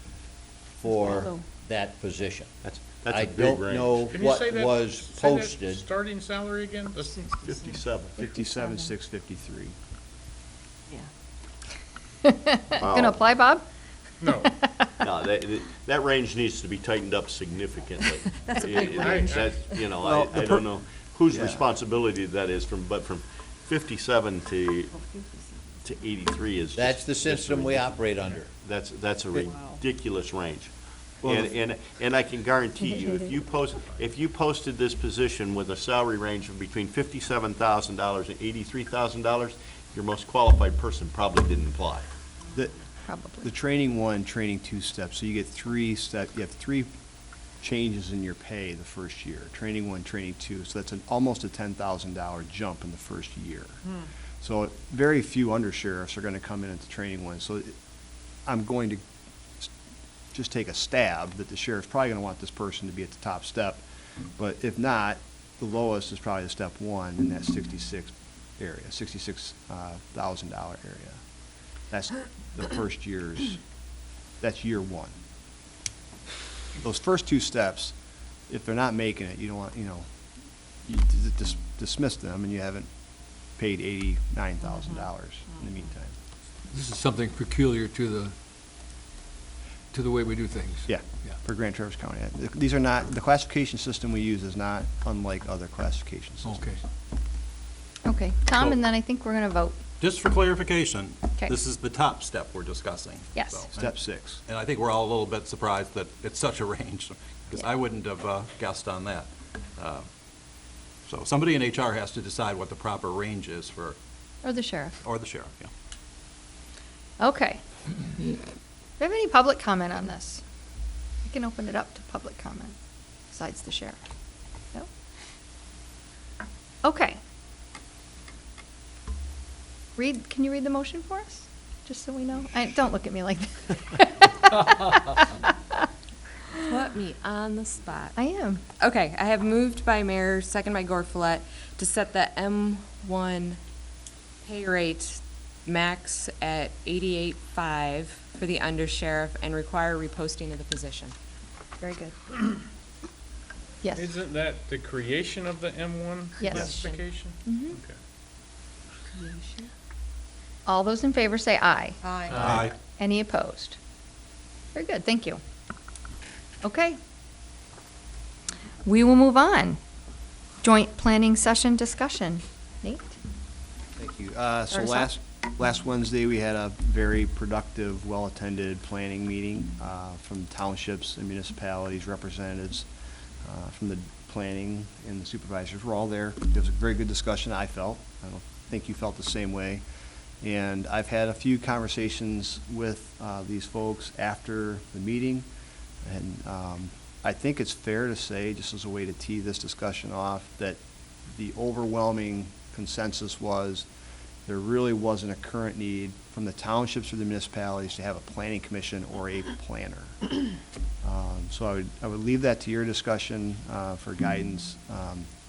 S10: for
S1: Low.
S10: that position.
S2: That's
S10: I
S2: a big
S10: don't
S2: range.
S10: know
S12: Can you
S10: what
S12: say that-
S10: was
S12: say that
S10: posted.
S12: starting salary again?
S2: 57.
S7: 57,653.
S1: Gonna apply, Bob?
S12: No.
S2: No, that range needs to be tightened up significantly.
S1: That's a big range.
S2: You know,
S7: Well,
S2: I
S7: the
S2: don't know whose
S7: yeah.
S2: responsibility that is, but from 57 to 83 is just.
S10: That's the
S2: that's
S10: system we
S2: ridiculous.
S10: operate under.
S2: That's a ridiculous range.
S7: Well,
S2: And I can guarantee you, if you posted this position with a salary range of between $57,000 and $83,000, your most qualified person probably didn't apply.
S7: The
S1: Probably.
S7: training 1, training 2 steps, so you get 3 you have 3 changes in your pay the first year. Training 1, training 2, so that's almost a $10,000 jump in the first year. So very few undersheriffs are gonna come in at the training 1, so I'm going to just take a stab that the sheriff's probably gonna want this person to be at the top step, but if not, the lowest is probably the step 1 in that $66,000 area. That's the first year's, that's year 1. Those first 2 steps if they're not making it, you don't want, you dismiss them, and you haven't paid $89,000 in the meantime.
S8: This is something peculiar to the way we do things.
S7: Yeah,
S8: Yeah.
S7: for Grand Traverse County. These are not, the classification system we use is not unlike other classification systems.
S8: Okay.
S1: Okay, Tom,
S4: So-
S1: and then I think we're going to vote.
S4: Just for clarification,
S1: 'Kay.
S4: this is the top step we're discussing.
S1: Yes.
S4: so.
S7: Step 6.
S4: And I think we're all a little bit surprised that it's such a range, because
S1: Yeah.
S4: I wouldn't have guessed on that. So somebody in HR has to decide what the proper range is for,
S1: Or the sheriff.
S4: or the sheriff, yeah.
S1: Okay. Do you have any public comment on this? We can open it up to public comment, besides the sheriff. No? Okay. Can you read the motion for us, just so we know? Don't look at me like that.
S3: Put me on the spot.
S1: I am.
S3: Okay, I have moved by Mayor, second by Gorfulet, to set the M1 pay rate max at 88.5 for the undersheriff and require reposting of the position.
S1: Very good. Yes.
S12: Isn't that the creation of the M1
S1: Yes.
S12: classification?
S1: Mhm.
S12: Okay.
S1: All those in favor say aye.
S4: Aye.
S1: Any opposed? Very good, thank you. Okay. We will move on. Joint planning session discussion. Nate?
S7: Thank you.
S1: Start
S7: So
S1: us
S7: last Wednesday, we had a very productive, well-attended planning meeting from townships and municipalities, representatives from the planning and the supervisors were all there. It was a very good discussion, I felt. I don't think you felt the same way. And I've had a few conversations with these folks after the meeting, and I think it's fair to say, just as a way to tee this discussion off, that the overwhelming consensus was there really wasn't a current need from the townships or the municipalities to have a planning commission or a planner. So I would leave that to your discussion for guidance,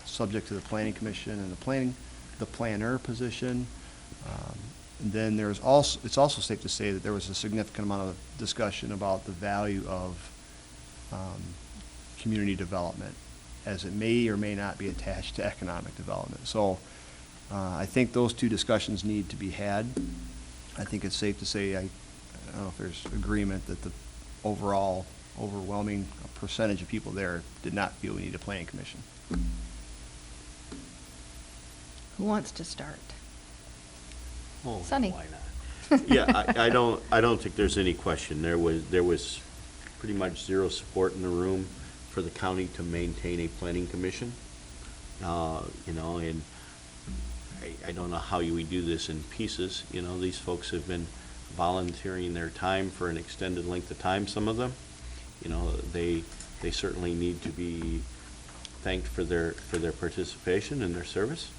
S7: subject to the planning commission and the planner position. And then it's also safe to say that there was a significant amount of discussion about the value of community development, as it may or may not be attached to economic development. So I think those two discussions need to be had. I think it's safe to say, I don't know if there's agreement that the overall overwhelming percentage of people there did not feel we need a planning commission.
S1: Who wants to start?
S2: Oh,
S1: Sunny.
S2: why not? Yeah, I don't think there's any question. There was pretty much zero support in the room for the county to maintain a planning commission. And I don't know how we do this in pieces. These folks have been volunteering their time for an extended length of time, some of them. They certainly need to be thanked for their participation and their service.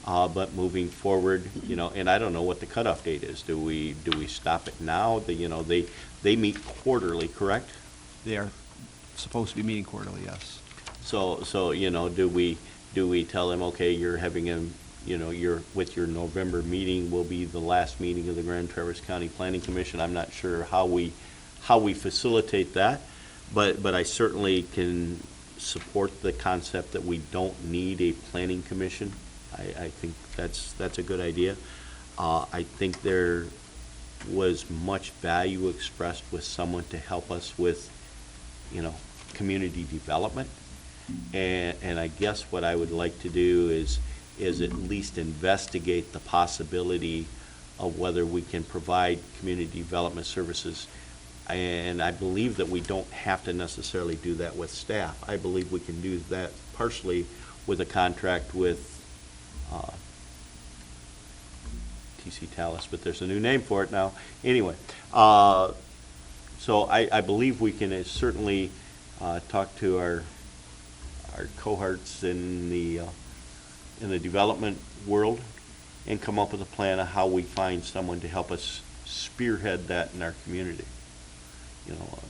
S2: But moving forward, and I don't know what the cutoff date is. Do we stop it now? They meet quarterly, correct?
S7: They are supposed to be meeting quarterly, yes.
S2: So do we tell them, okay, you're having with your November meeting will be the last meeting of the Grand Traverse County Planning Commission? I'm not sure how we facilitate that, but I certainly can support the concept that we don't need a planning commission. I think that's a good idea. I think there was much value expressed with someone to help us with, community development. And I guess what I would like to do is at least investigate the possibility of whether we can provide community development services. And I believe that we don't have to necessarily do that with staff. I believe we can do that partially with a contract with TC Talus, but there's a new name for it now. Anyway, so I believe we can certainly talk to our cohorts in the development world and come up with a plan of how we find someone to help us spearhead that in our community.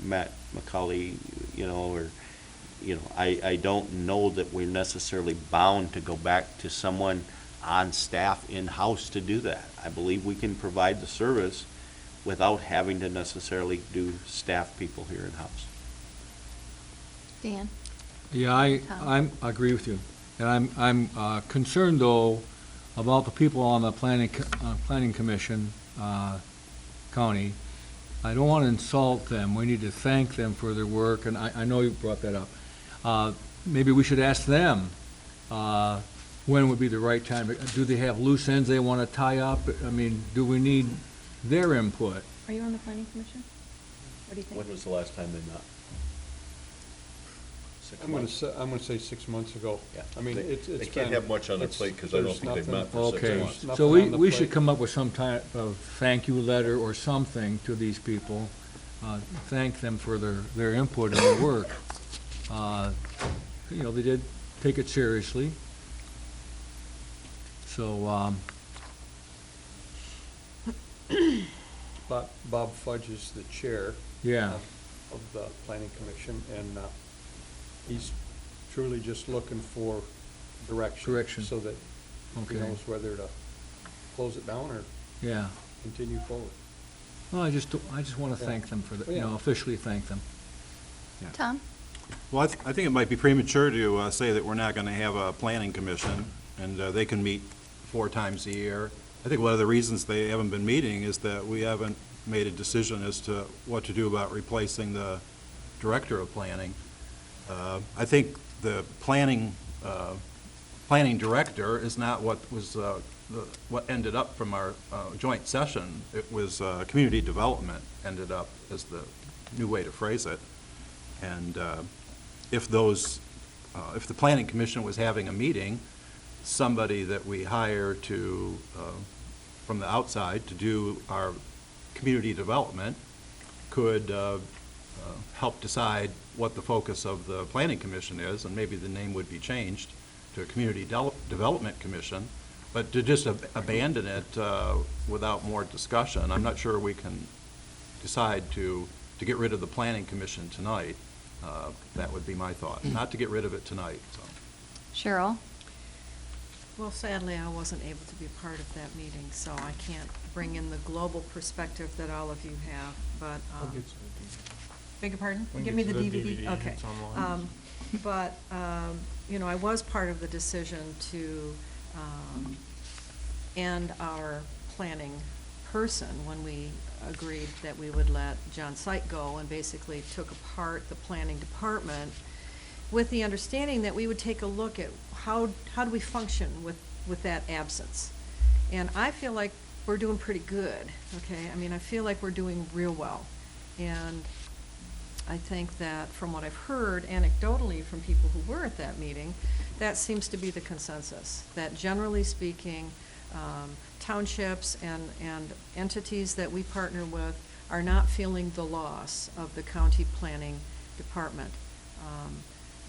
S2: Matt McCauley, I don't know that we're necessarily bound to go back to someone on staff in-house to do that. I believe we can provide the service without having to necessarily do staff people here in-house.
S1: Dan?
S8: Yeah, I
S1: Tom?
S8: agree with you. And I'm concerned, though, about the people on the planning commission, county. I don't want to insult them. We need to thank them for their work, and I know you brought that up. Maybe we should ask them, when would be the right time? Do they have loose ends they want to tie up? I mean, do we need their input?
S1: Are you on the planning commission? What do you think?
S2: When was the last time they met?
S9: I'm gonna say 6 months ago.
S2: Yeah.
S9: I mean, it's
S2: They
S9: been.
S2: can't have much on their
S9: it's-
S2: plate, because I don't
S9: there's
S2: think they've met
S9: nothing-
S2: for 6
S8: Okay,
S2: months.
S9: Nothing
S8: so
S9: on the
S8: we should
S9: plate.
S8: come up with some type of thank you letter or something to these people. Thank them for their input and their work. You know, they did take it seriously. So,
S9: Bob Fudge is the chair.
S8: yeah,
S9: Of the planning commission, and he's truly just looking for direction.
S8: Direction.
S9: So that he
S8: Okay.
S9: knows whether to close it down or
S8: yeah.
S9: continue forward.
S8: Well, I just want to
S9: Yeah.
S8: thank them for the,
S9: Yeah.
S8: officially thank them.
S1: Tom?
S6: Well, I think it might be premature to say that we're not going to have a planning commission, and they can meet 4 times a year. I think one of the reasons they haven't been meeting is that we haven't made a decision as to what to do about replacing the director of planning. I think the planning director is not what was, what ended up from our joint session. It was community development ended up as the new way to phrase it. And if the planning commission was having a meeting, somebody that we hire to, from the outside to do our community development could help decide what the focus of the planning commission is, and maybe the name would be changed to a community development commission. But to just abandon it without more discussion, I'm not sure we can decide to get rid of the planning commission tonight. That would be my thought, not to get rid of it tonight, so.
S1: Cheryl?
S5: Well, sadly, I wasn't able to be a part of that meeting, so I can't bring in the global perspective that all of you have, but, beg your pardon?
S12: We can
S5: Give me
S12: get
S5: the
S12: to the
S5: DVD?
S12: DVD.
S5: Okay.
S12: It's online.
S5: But, you know, I was part of the decision to end our planning person when we agreed that we would let John Sight go, and basically took apart the planning department with the understanding that we would take a look at how do we function with that absence. And I feel like we're doing pretty good, okay? I mean, I feel like we're doing real well. And I think that from what I've heard anecdotally from people who were at that meeting, that seems to be the consensus, that generally speaking, townships and entities that we partner with are not feeling the loss of the county planning department.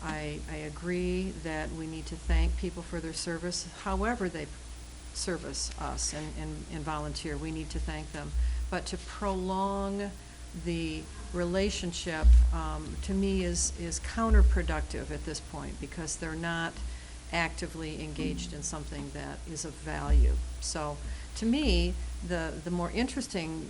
S5: I agree that we need to thank people for their service, however they service us and volunteer, we need to thank them. But to prolong the relationship, to me, is counterproductive at this point, because they're not actively engaged in something that is of value. So, to me, the more interesting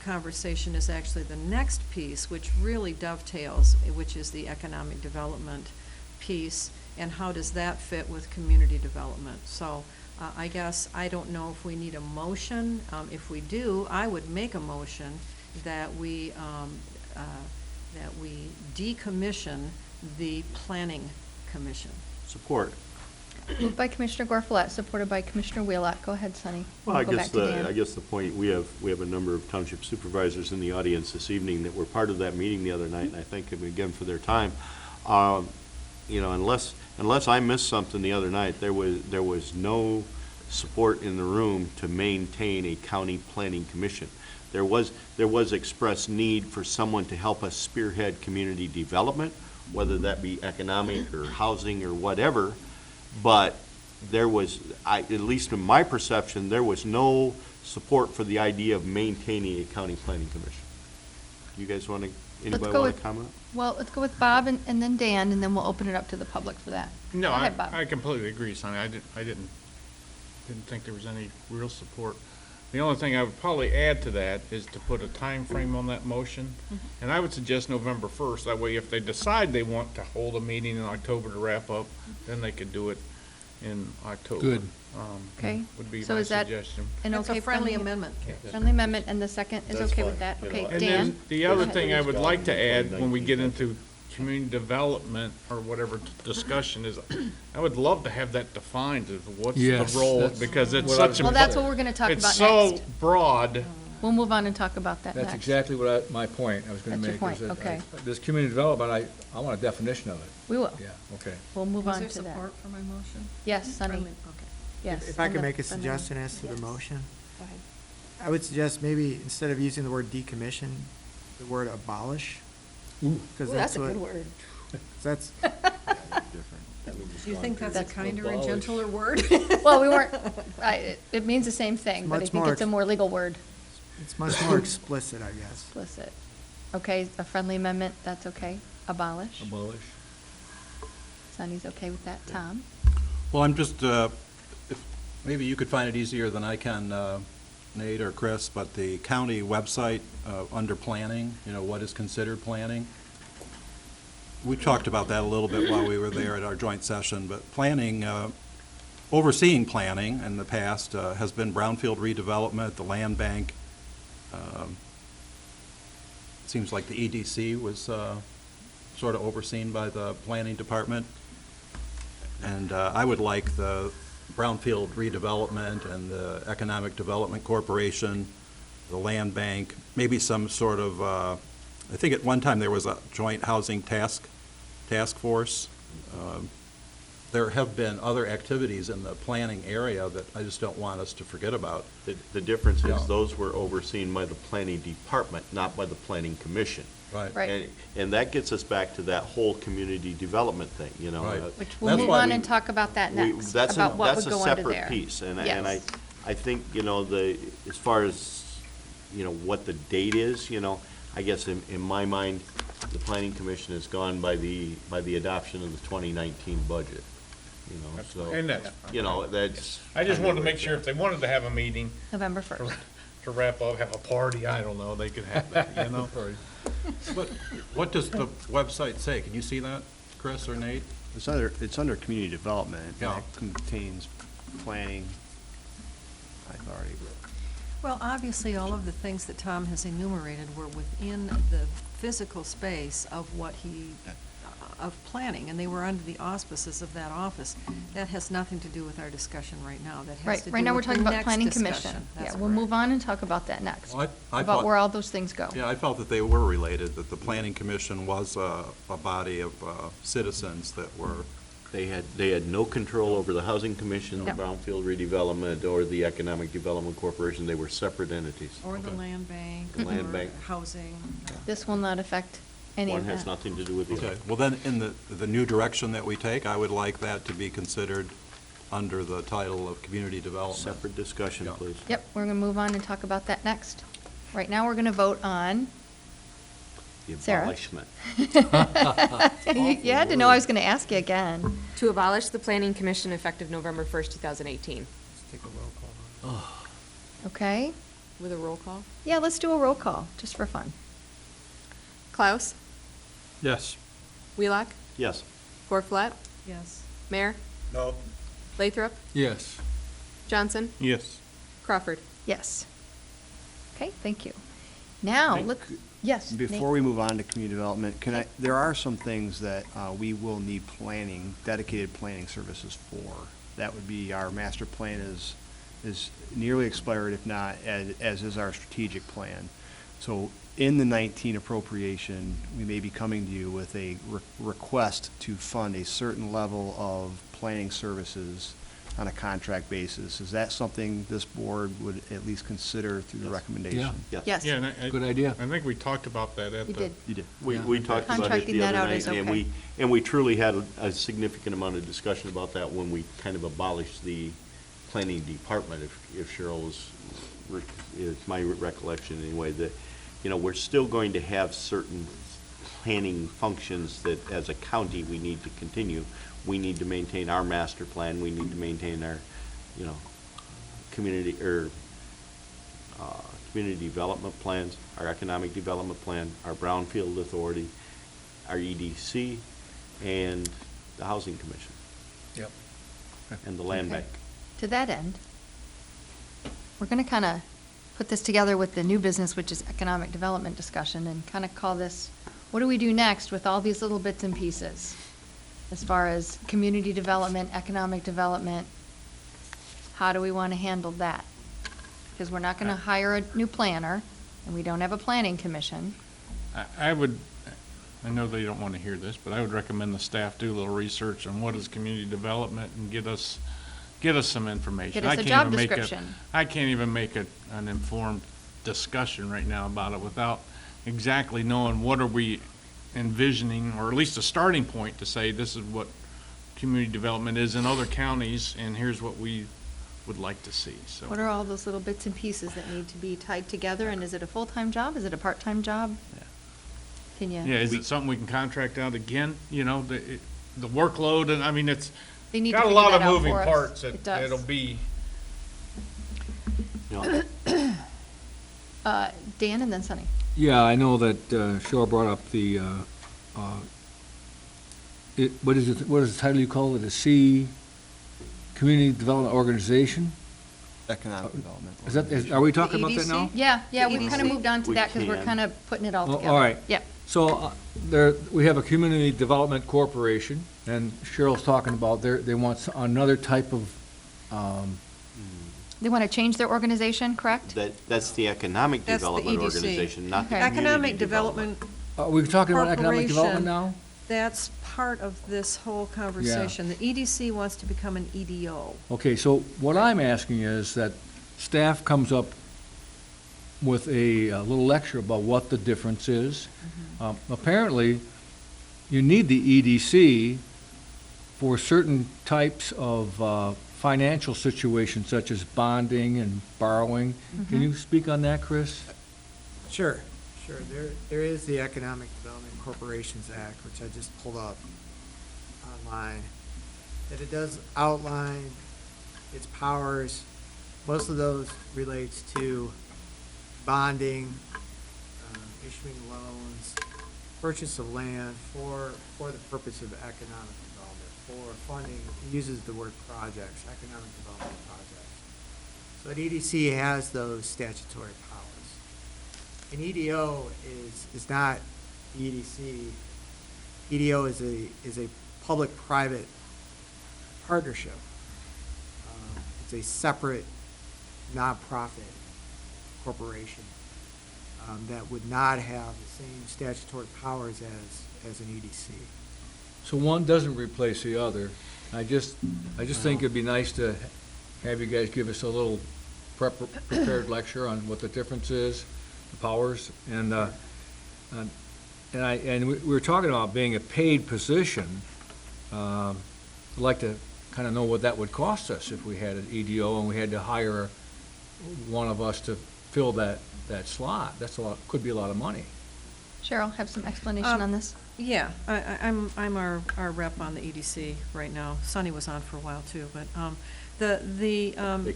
S5: conversation is actually the next piece, which really dovetails, which is the economic development piece, and how does that fit with community development. So, I guess I don't know if we need a motion. If we do, I would make a motion that we decommission the planning commission.
S2: Support.
S1: Moved by Commissioner Gorfulet, supported by Commissioner Wheelock. Go ahead, Sonny.
S2: Well, I
S1: We'll go
S2: guess
S1: back to Dan.
S2: the point, we have a number of township supervisors in the audience this evening that were part of that meeting the other night, and I thank them again for their time. You know, unless I missed something the other night, there was no support in the room to maintain a county planning commission. There was expressed need for someone to help us spearhead community development, whether that be economic or housing or whatever. But there was, at least in my perception, there was no support for the idea of maintaining a county planning commission. You guys want to, anybody
S1: go
S2: want
S1: with-
S2: to comment?
S1: Well, let's go with Bob and then Dan, and then we'll open it up to the public for that.
S12: No,
S1: Go ahead, Bob.
S12: I completely agree, Sonny. I didn't think there was any real support. The only thing I would probably add to that is to put a time frame on that motion. And I would suggest November 1st. That way, if they decide they want to hold a meeting in October to wrap up, then they could do it in October.
S8: Good.
S1: Okay.
S12: Would be
S1: So
S12: my
S1: is that
S12: suggestion.
S1: an
S5: It's
S1: okay
S5: a friendly amendment.
S1: Friendly amendment, and the second is
S2: That's
S1: okay
S2: fine,
S1: with that?
S2: you know.
S1: Okay,
S2: And
S12: And
S1: Dan?
S12: then the other
S1: ahead.
S12: thing I would like to add when we get
S2: 2019
S12: into community development or whatever discussion is, I would love to have that defined as what's the
S8: Yes,
S12: role,
S8: that's
S12: because it's
S8: what I
S12: such a.
S1: Well, that's what we're gonna talk about
S12: It's so
S1: next.
S12: broad.
S1: We'll move on and talk about that next.
S8: That's exactly what my point I was gonna
S1: That's your
S8: make.
S1: point,
S8: is that
S1: okay.
S8: This community development, I want a definition of it.
S1: We will.
S8: Yeah, okay.
S1: We'll move
S5: Was
S1: on
S5: there
S1: to that.
S5: support for my motion?
S1: Yes, Sunny,
S5: Friendly, okay.
S1: yes.
S13: If I
S1: and
S13: could
S1: the
S13: make a
S1: friendly-
S13: suggestion as to the
S1: Yes.
S13: motion,
S1: Go ahead.
S13: I would suggest maybe instead of using the word decommission, the word abolish. Because that's what.
S1: word.
S13: That's,
S5: Do you think that's a kinder and gentler word?
S1: Well, we weren't, it means the same thing, but I
S13: Much
S1: think
S13: more
S1: it's a more legal word,
S13: it's much more explicit, I guess.
S1: explicit. Okay, a friendly amendment, that's okay. Abolish.
S8: Abolish.
S1: Sunny's okay with that. Tom?
S6: Well, I'm just, maybe you could find it easier than I can, Nate or Chris, but the county website, under planning, what is considered planning? We talked about that a little bit while we were there at our joint session, but planning, overseeing planning in the past has been brownfield redevelopment, the land bank. It seems like the EDC was sort of overseen by the planning department. And I would like the brownfield redevelopment and the Economic Development Corporation, the land bank, maybe some sort of, I think at one time there was a joint housing task force. There have been other activities in the planning area that I just don't want us to forget about.
S2: The difference
S6: Yeah.
S2: is those were overseen by the planning department, not by the planning commission.
S6: Right.
S1: Right.
S2: And that gets us back to that whole community development thing,
S6: Right.
S1: Which we'll
S6: That's
S1: move
S6: why
S1: on
S6: we-
S1: and talk about that
S2: We-
S1: next,
S2: that's
S1: about what
S2: that's
S1: would
S2: a
S1: go under
S2: separate
S1: there.
S2: piece, and
S1: Yes.
S2: I think, as far as, what the date is, I guess in my mind, the planning commission has gone by the adoption of the 2019 budget, so.
S12: And that's,
S2: That's.
S12: I just wanted to make sure if they wanted to have a meeting
S1: November 1st.
S12: to wrap up, have a party, I don't know, they could have that,
S6: But what does the website say? Can you see that, Chris or Nate?
S7: It's under community development. and
S6: Yeah.
S7: That contains planning. I've already.
S5: Well, obviously, all of the things that Tom has enumerated were within the physical space of what of planning, and they were under the auspices of that office. That has nothing to do with our discussion right now. That has
S1: Right,
S5: to do
S1: right now we're
S5: with the
S1: talking about
S5: next
S1: planning
S5: discussion.
S1: commission.
S5: That's
S1: Yeah, we'll
S5: correct.
S1: move on and talk about that next,
S6: Well, I
S1: about
S6: thought-
S1: where all those things go.
S6: Yeah, I felt that they were related, that the planning commission was a body of citizens that were,
S2: They had no control over the housing commission, the
S1: Yep.
S2: brownfield redevelopment, or the economic development corporation. They were separate entities.
S5: Or the land bank.
S2: The land
S5: or
S2: bank.
S5: Housing.
S1: This will not affect any of
S2: One
S1: that.
S2: has nothing to do with the
S6: okay.
S2: other.
S6: Well, then, in the new direction that we take, I would like that to be considered under the title of community development.
S2: Separate discussion,
S6: Yeah.
S2: please.
S1: Yep, we're going to move on and talk about that next. Right now, we're going to vote on,
S2: The
S1: Sarah?
S2: abolishment.
S1: you had to know I was going to ask you again.
S3: To abolish the planning commission effective November 1st, 2018.
S13: Let's take a roll call.
S1: Okay?
S3: With a roll call.
S1: Yeah, let's do a roll call, just for fun.
S3: Klaus?
S9: Yes.
S3: Wheelock?
S2: Yes.
S3: Borflat?
S5: Yes.
S3: Mayor?
S9: No.
S3: Lathrop?
S8: Yes.
S3: Johnson?
S12: Yes.
S3: Crawford?
S1: Yes. Okay, thank you. Now,
S7: Nick,
S1: let's, yes. Nate.
S7: Before we move on to community development, there are some things that we will need dedicated planning services for. That would be our master plan is nearly expired, if not, as is our strategic plan. So in the 19 appropriation, we may be coming to you with a request to fund a certain level of planning services on a contract basis. Is that something this board would at least consider through the recommendation?
S1: Yes.
S12: Yeah, and
S8: Good idea.
S12: I think we talked about that at
S1: We
S12: the.
S1: did.
S7: You did.
S2: We talked about it
S1: Contracting
S2: the
S1: that
S2: other
S1: out is
S2: night, and
S1: okay.
S2: we truly had a significant amount of discussion about that when we kind of abolished the planning department, if Cheryl is my recollection anyway, that, we're still going to have certain planning functions that as a county we need to continue. We need to maintain our master plan, we need to maintain our, community, or community development plans, our economic development plan, our brownfield authority, our EDC, and the housing commission,
S8: Yep.
S2: and the land
S1: Okay.
S2: bank.
S1: To that end, we're going to kind of put this together with the new business, which is economic development discussion, and kind of call this, what do we do next with all these little bits and pieces? As far as community development, economic development, how do we want to handle that? Because we're not going to hire a new planner, and we don't have a planning commission.
S12: I would, I know they don't want to hear this, but I would recommend the staff do a little research on what is community development and get us some information.
S1: Get us
S12: I
S1: a
S12: can't
S1: job
S12: even make
S1: description.
S12: I can't even make an informed discussion right now about it without exactly knowing what are we envisioning, or at least a starting point to say this is what community development is in other counties, and here's what we would like to see, so.
S1: What are all those little bits and pieces that need to be tied together, and is it a full-time job? Is it a part-time job? Can you?
S12: Yeah, is it something we can contract out again, you know, the workload, and I mean, it's
S1: They need to
S12: got a
S1: figure
S12: lot
S1: that
S12: of
S1: out
S12: moving
S1: for us.
S12: parts
S1: It
S12: that
S1: does.
S12: it'll be.
S2: You know,
S1: Dan and then Sunny.
S8: Yeah, I know that Cheryl brought up the, what is it, what is the title you call it, a C, Community Development Organization?
S7: Economic development.
S8: Is that, are we talking about that now?
S1: Yeah, we
S2: EDC?
S1: kind of moved on to
S2: We
S1: that because we're
S2: can.
S1: kind of putting it all
S8: Oh,
S1: together.
S8: all right.
S1: Yeah.
S8: So there, we have a Community Development Corporation, and Cheryl's talking about they want another type of,
S1: They want to change their organization, correct?
S2: that's the economic
S5: That's the
S2: development
S5: EDC.
S2: organization, not the
S1: Okay.
S2: community
S5: Economic development,
S8: are we talking about economic development
S5: Corporation.
S8: now?
S5: that's part of this whole conversation. The EDC wants to become an EDO.
S8: Okay, so what I'm asking is that staff comes up with a little lecture about what the difference is. Apparently, you need the EDC for certain types of financial situations such as bonding and borrowing. Can you speak on that, Chris?
S13: Sure. There is the Economic Development Corporations Act, which I just pulled up online, that it does outline its powers. Most of those relates to bonding, issuing loans, purchase of land for the purpose of economic development, for funding, it uses the word projects, economic development projects. So an EDC has those statutory powers. An EDO is not the EDC. EDO is a public-private partnership. It's a separate nonprofit corporation that would not have the same statutory powers as an EDC.
S8: So one doesn't replace the other. I just think it'd be nice to have you guys give us a little prepared lecture on what the difference is, the powers, and we were talking about being a paid position. I'd like to kind of know what that would cost us if we had an EDO and we had to hire one of us to fill that slot. That's a lot, could be a lot of money.
S1: Cheryl, have some explanation on this?
S5: Yeah, I'm our rep on the EDC right now. Sonny was on for a while too, but
S2: They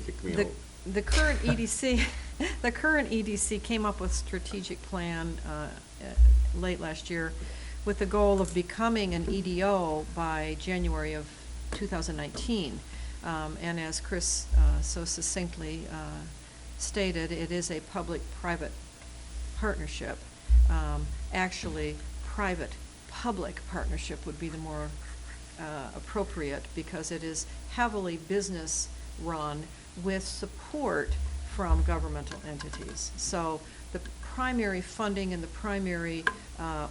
S2: kicked me out.
S5: the current EDC, the current EDC came up with strategic plan late last year with the goal of becoming an EDO by January of 2019. And as Chris so succinctly stated, it is a public-private partnership. Actually, private-public partnership would be the more appropriate because it is heavily business-run with support from governmental entities. So the primary funding and the primary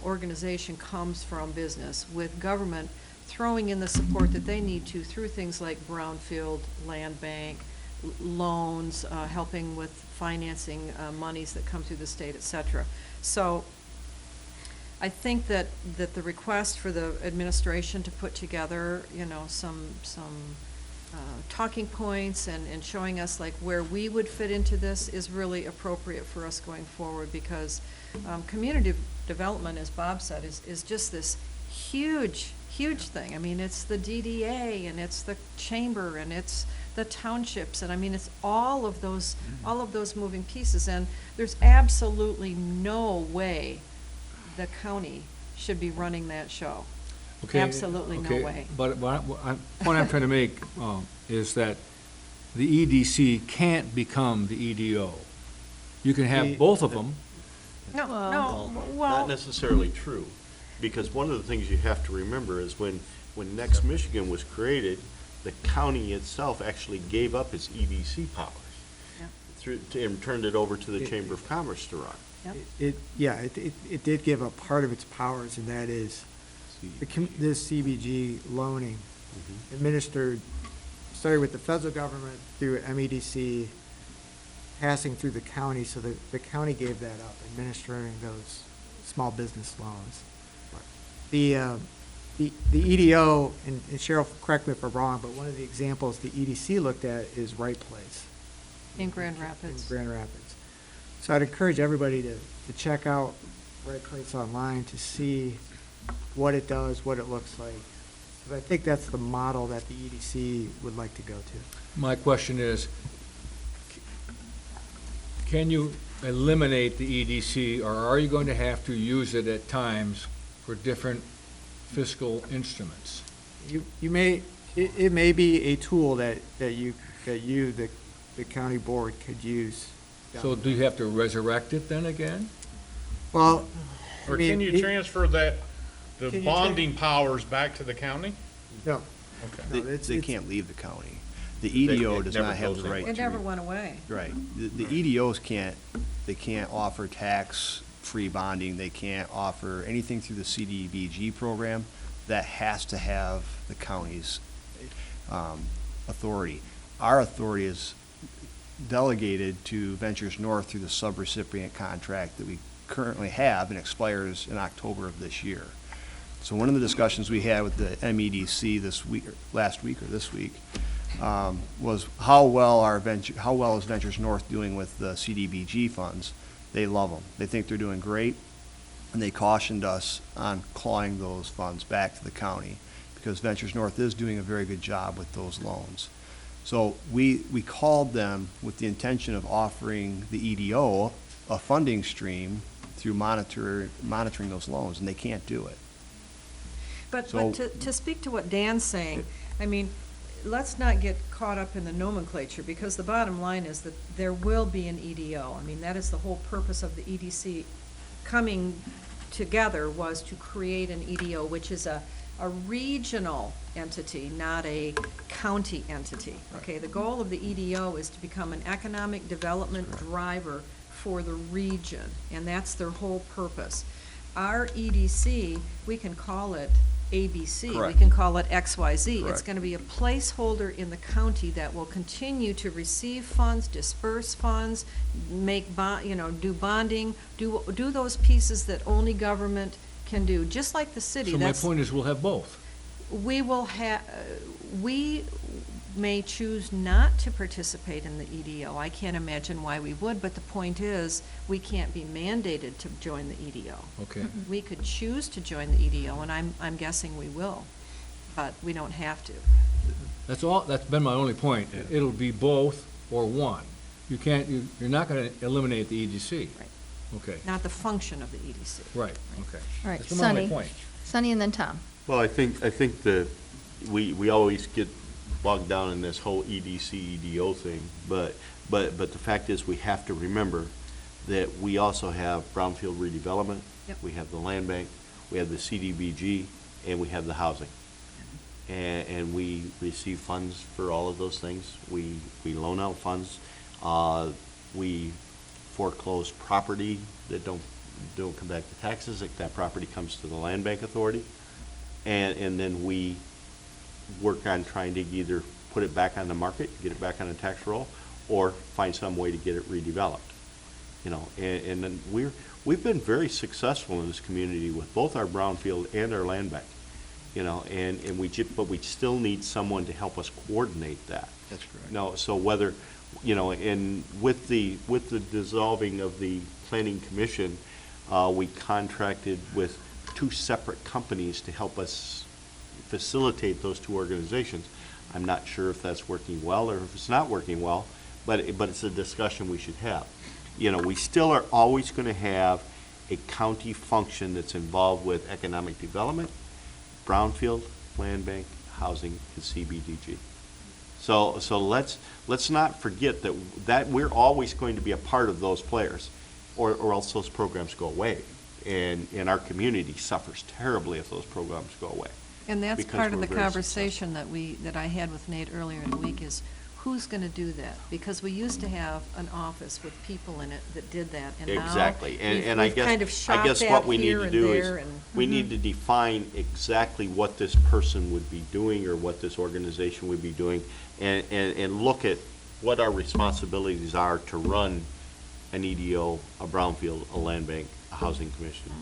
S5: organization comes from business, with government throwing in the support that they need to through things like brownfield, land bank, loans, helping with financing monies that come through the state, et cetera. So I think that the request for the administration to put together, some talking points and showing us like where we would fit into this is really appropriate for us going forward, because community development, as Bob said, is just this huge thing. I mean, it's the DDA and it's the chamber and it's the townships, and I mean, it's all of those moving pieces, and there's absolutely no way the county should be running that show.
S8: Okay,
S5: Absolutely no
S8: okay,
S5: way.
S8: But point I'm trying to make is that the EDC can't become the EDO. You can have both of them.
S5: No,
S1: Well-
S5: no,
S2: Not
S5: well,
S2: necessarily true, because one of the things you have to remember is when Next Michigan was created, the county itself actually gave up its EDC powers and turned it over to the Chamber of Commerce to run.
S13: It did give up part of its powers, and that is this CBG loaning administered, started with the federal government through MEDC, passing through the county, so the county gave that up, administering those small business loans. The EDO, and Cheryl, correct me if I'm wrong, but one of the examples the EDC looked at is Right Place.
S5: in Grand Rapids.
S13: In Grand Rapids. So I'd encourage everybody to check out Right Place online to see what it does, what it looks like. But I think that's the model that the EDC would like to go to.
S8: My question is, can you eliminate the EDC, or are you going to have to use it at times for different fiscal instruments?
S13: You may, it may be a tool that the county board could use.
S8: So do you have to resurrect it then again?
S13: Well, I
S12: Or
S13: mean,
S12: can you transfer the
S13: Can you
S12: bonding powers back to the county?
S13: No.
S7: They,
S13: No, it's-
S7: they
S13: it's-
S7: can't leave the county. The EDO
S2: it
S7: does
S2: never
S7: not have
S2: goes
S7: the right to.
S5: It never went away.
S7: Right. The EDOs can't, they can't offer tax-free bonding. They can't offer anything through the CDBG program. That has to have the county's authority. Our authority is delegated to Ventures North through the subrecipient contract that we currently have and expires in October of this year. So one of the discussions we had with the MEDC this week, or last week or this week, was how well is Ventures North doing with the CDBG funds? They love them. They think they're doing great, and they cautioned us on clawing those funds back to the county because Ventures North is doing a very good job with those loans. So we called them with the intention of offering the EDO a funding stream through monitoring those loans, and they can't do it.
S5: But
S7: So-
S5: to speak to what Dan's saying, I mean, let's not get caught up in the nomenclature, because the bottom line is that there will be an EDO. I mean, that is the whole purpose of the EDC coming together, was to create an EDO, which is a regional entity, not a county entity. Okay, the goal of the EDO is to become an economic development driver for the region, and that's their whole purpose. Our EDC, we can call it ABC, we
S7: Correct.
S5: can call it XYZ. It's
S7: Correct.
S5: gonna be a placeholder in the county that will continue to receive funds, disperse funds, make do bonding, do those pieces that only government can do, just like the city.
S8: So my
S5: That's-
S8: point is, we'll have both.
S5: we will have, we may choose not to participate in the EDO. I can't imagine why we would, but the point is, we can't be mandated to join the EDO.
S8: Okay.
S5: We could choose to join the EDO, and I'm guessing we will, but we don't have to.
S8: That's all, that's been my only point. It'll be both or one. You can't, you're not gonna eliminate the EDC.
S5: Right.
S8: Okay,
S5: Not the function of the EDC.
S8: right, okay.
S1: All right,
S8: That's been my only
S1: Sunny.
S8: point.
S1: Sunny and then Tom.
S2: Well, I think that we always get bogged down in this whole EDC, EDO thing, but the fact is, we have to remember that we also have brownfield redevelopment,
S5: Yep.
S2: we have the land bank, we have the CDBG, and we have the housing. And we receive funds for all of those things. We loan out funds. We foreclose property that don't come back to taxes. If that property comes to the land bank authority. And then we work on trying to either put it back on the market, get it back on a tax roll, or find some way to get it redeveloped. And then we've been very successful in this community with both our brownfield and our land bank. But we still need someone to help us coordinate that.
S7: That's correct.
S2: So whether, and with the dissolving of the planning commission, we contracted with two separate companies to help us facilitate those two organizations. I'm not sure if that's working well or if it's not working well, but it's a discussion we should have. You know, we still are always going to have a county function that's involved with economic development, brownfield, land bank, housing, and CBDG. So let's not forget that we're always going to be a part of those players, or else those programs go away. And our community suffers terribly if those programs go away.
S5: And that's
S2: because
S5: part of
S2: we're
S5: the
S2: very
S5: conversation that I had with Nate earlier in the week is, who's going to do that? Because we used to have an office with people in it that did that, and now
S2: Exactly, and I
S5: we've kind of
S2: guess
S5: shopped
S2: what
S5: that
S2: we need
S5: here
S2: to
S5: and
S2: do
S5: there,
S2: is,
S5: and
S2: we need to define exactly what this person would be doing or what this organization would be doing, and look at what our responsibilities are to run an EDO, a brownfield, a land bank, a housing commission,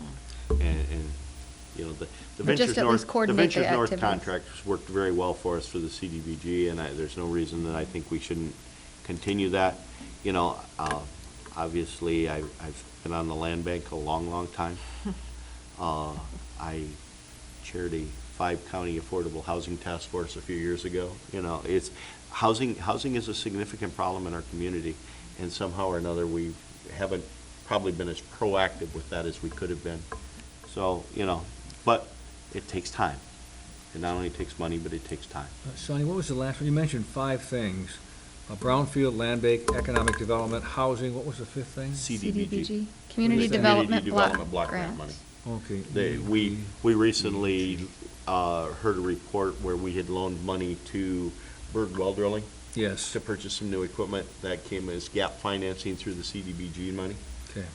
S2: and you know, the
S1: Or just
S2: Ventures
S1: at least
S2: North,
S1: coordinate the
S2: North
S1: activities.
S2: contract has worked very well for us for the CDBG, and there's no reason that I think we shouldn't continue that. You know, obviously, I've been on the land bank a long, long time. I chaired a 5-county affordable housing task force a few years ago. You know, it's housing is a significant problem in our community, and somehow or another we haven't probably been as proactive with that as we could have been. So, you know, but it takes time. It not only takes money, but it takes time.
S8: Sonny, what was the last one? You mentioned 5 things. Brownfield, land bank, economic development, housing, what was the 5th thing?
S1: CDBG, Community
S8: What is that?
S1: Development
S2: Development
S1: Block
S2: Grant money.
S1: Grant.
S8: Okay.
S2: We recently heard a report where we had loaned money to Berg Well Drilling
S8: Yes,
S2: to purchase some new equipment. That came as gap financing through the CDBG money.
S8: okay.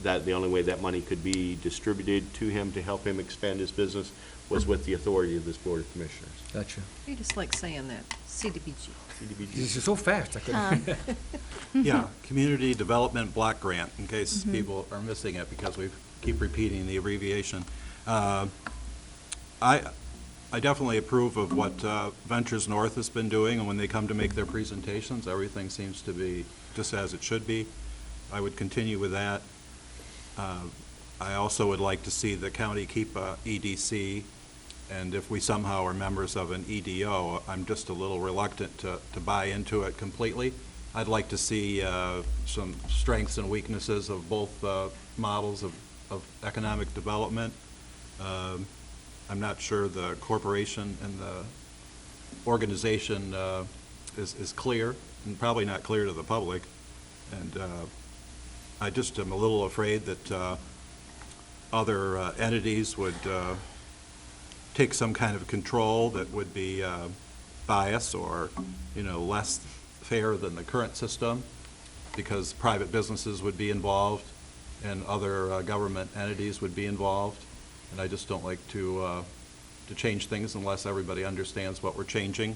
S2: The only way that money could be distributed to him to help him expand his business was with the authority of this Board of Commissioners.
S8: Gotcha.
S5: you just like saying that, CDBG.
S8: This is so fast, I couldn't.
S6: Yeah, Community Development Block Grant, in case people are missing it, because we keep repeating the abbreviation. I definitely approve of what Ventures North has been doing, and when they come to make their presentations, everything seems to be just as it should be. I would continue with that. I also would like to see the county keep a EDC, and if we somehow are members of an EDO, I'm just a little reluctant to buy into it completely. I'd like to see some strengths and weaknesses of both models of economic development. I'm not sure the corporation and the organization is clear, and probably not clear to the public. And I just am a little afraid that other entities would take some kind of control that would be biased or, you know, less fair than the current system, because private businesses would be involved and other government entities would be involved. And I just don't like to change things unless everybody understands what we're changing.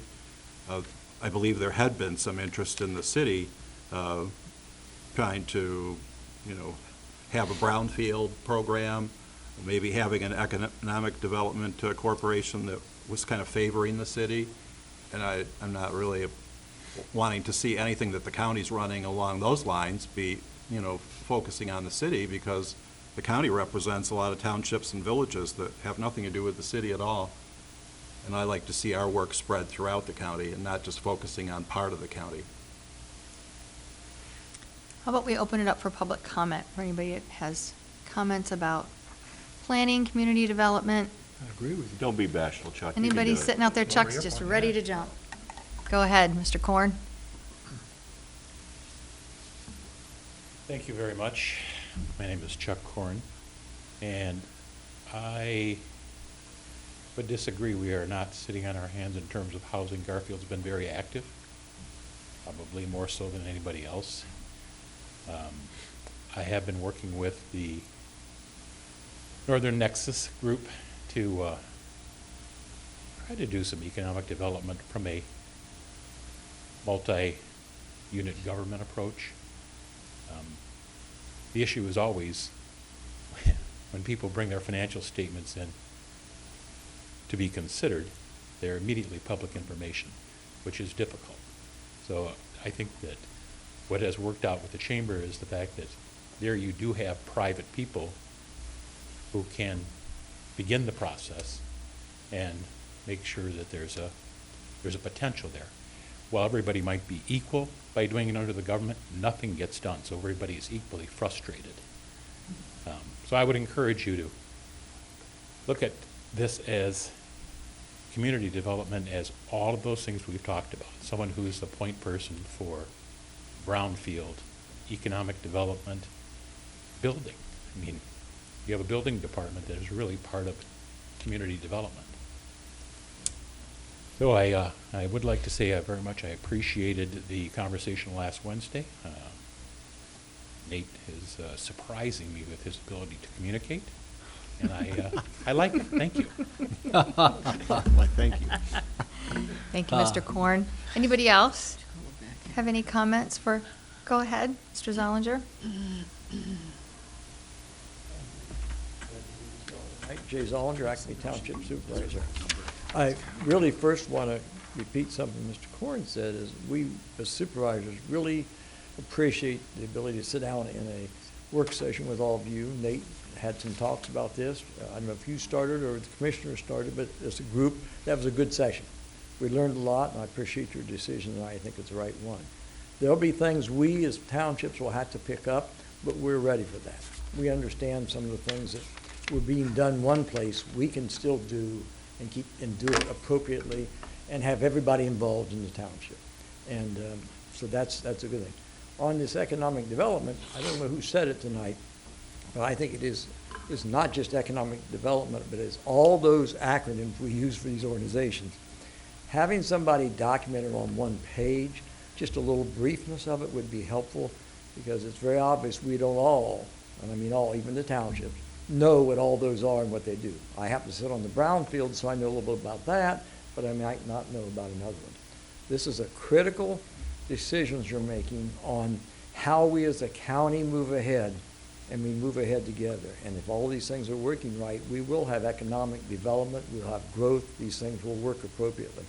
S6: I believe there had been some interest in the city trying to, you know, have a brownfield program, maybe having an economic development corporation that was kind of favoring the city. And I'm not really wanting to see anything that the county's running along those lines be, you know, focusing on the city, because the county represents a lot of townships and villages that have nothing to do with the city at all. And I like to see our work spread throughout the county and not just focusing on part of the county.
S1: How about we open it up for public comment, for anybody that has comments about planning, community development?
S8: I agree with you.
S2: Don't be bashful, Chuck. You can
S1: Anybody
S2: do it.
S1: sitting out there, Chuck's just ready to jump. Go ahead, Mr. Korn.
S14: Thank you very much. My name is Chuck Korn, and I would disagree. We are not sitting on our hands in terms of housing. Garfield's been very active, probably more so than anybody else. I have been working with the Northern Nexus group to try to do some economic development from a multi-unit government approach. The issue is always when people bring their financial statements in to be considered, they're immediately public information, which is difficult. So I think that what has worked out with the chamber is the fact that there you do have private people who can begin the process and make sure that there's a There's a potential there. While everybody might be equal by doing it under the government, nothing gets done, so everybody is equally frustrated. So I would encourage you to look at this as community development as all of those things we've talked about. Someone who's the point person for brownfield, economic development, building. I mean, you have a building department that is really part of community development. So I would like to say very much I appreciated the conversation last Wednesday. Nate is surprising me with his ability to communicate, and I like it. Thank you.
S7: Why, thank you.
S1: Thank you, Mr. Korn. Anybody else have any comments for, go ahead, Mr. Zollinger.
S15: Jay Zollinger, Acme Township Supervisor. I really first want to repeat something Mr. Korn said, is we as supervisors really appreciate the ability to sit down in a work session with all of you. Nate had some talks about this. I don't know if you started or the commissioner started, but as a group, that was a good session. We learned a lot, and I appreciate your decision, and I think it's the right one. There'll be things we as townships will have to pick up, but we're ready for that. We understand some of the things that were being done one place, we can still do and do it appropriately and have everybody involved in the township. And so that's a good thing. On this economic development, I don't know who said it tonight, but I think it's not just economic development, but it's all those acronyms we use for these organizations. Having somebody documented on one page, just a little briefness of it would be helpful, because it's very obvious we don't all, and I mean all, even the townships, know what all those are and what they do. I happen to sit on the brownfield, so I know a little bit about that, but I might not know about another one. This is a critical decisions you're making on how we as a county move ahead, and we move ahead together. And if all these things are working right, we will have economic development, we'll have growth, these things will work appropriately.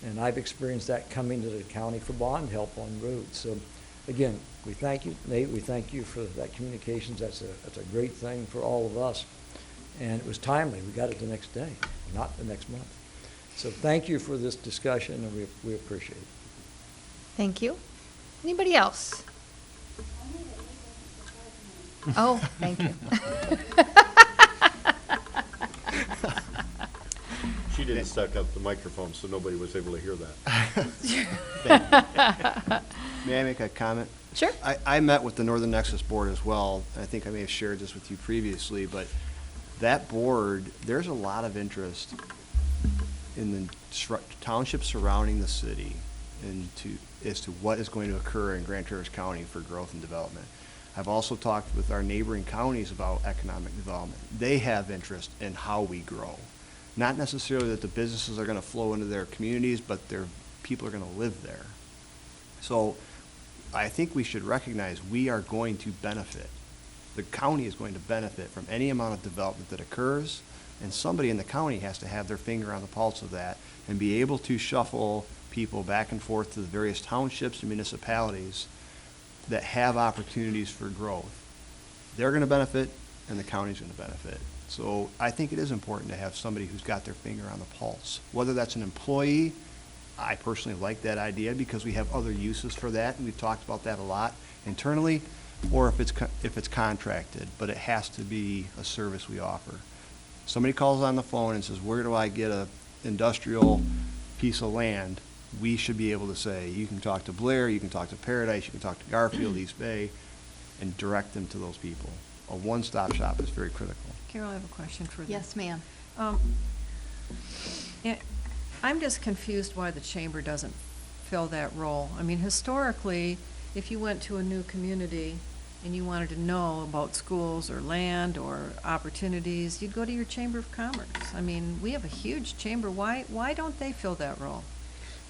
S15: And I've experienced that coming to the county for bond help on roads. So again, we thank you, Nate, we thank you for that communications. That's a great thing for all of us. And it was timely, we got it the next day, not the next month. So thank you for this discussion, and we appreciate it.
S1: Thank you. Anybody else? Oh, thank you.
S2: She didn't stuck up the microphone, so nobody was able to hear
S7: that. May I make a comment?
S1: Sure.
S7: I met with the Northern Nexus Board as well. I think I may have shared this with you previously, but that board, there's a lot of interest in the townships surrounding the city as to what is going to occur in Grand Traverse County for growth and development. I've also talked with our neighboring counties about economic development. They have interest in how we grow. Not necessarily that the businesses are going to flow into their communities, but their people are going to live there. So I think we should recognize we are going to benefit. The county is going to benefit from any amount of development that occurs, and somebody in the county has to have their finger on the pulse of that and be able to shuffle people back and forth to the various townships and municipalities that have opportunities for growth. They're going to benefit, and the county's going to benefit. So I think it is important to have somebody who's got their finger on the pulse. Whether that's an employee, I personally like that idea because we have other uses for that, and we've talked about that a lot internally, or if it's contracted, but it has to be a service we offer. Somebody calls on the phone and says, where do I get a industrial piece of land? We should be able to say, you can talk to Blair, you can talk to Paradise, you can talk to Garfield, East Bay, and direct them to those people. A one-stop shop is very critical.
S5: Carol, I have a question for them.
S1: Yes, ma'am.
S5: I'm just confused why the chamber doesn't fill that role. I mean, historically, if you went to a new community and you wanted to know about schools or land or opportunities, you'd go to your Chamber of Commerce. I mean, we have a huge chamber. Why don't they fill that role?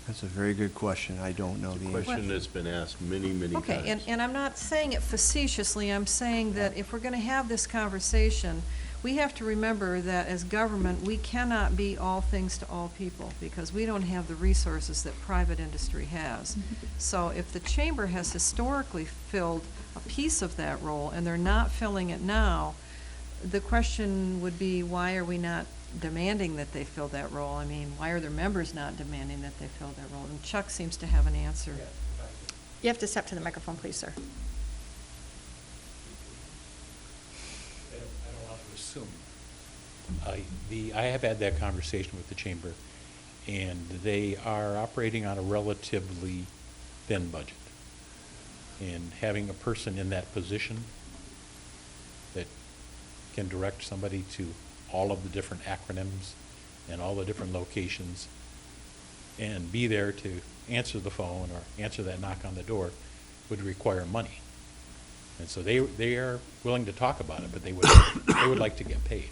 S7: That's a very good question. I don't know the answer.
S2: Question that's been asked many, many times.
S5: Okay, and I'm not saying it facetiously. I'm saying that if we're going to have this conversation, we have to remember that as government, we cannot be all things to all people because we don't have the resources that private industry has. So if the chamber has historically filled a piece of that role and they're not filling it now, the question would be, why are we not demanding that they fill that role. I mean, why are their members not demanding that they fill that role? And Chuck seems to have an answer.
S1: You have to step to the microphone, please, sir.
S14: I don't want to assume. I have had that conversation with the chamber, and they are operating on a relatively thin budget. And having a person in that position that can direct somebody to all of the different acronyms and all the different locations and be there to answer the phone or answer that knock on the door would require money. And so they are willing to talk about it, but they would like to get paid.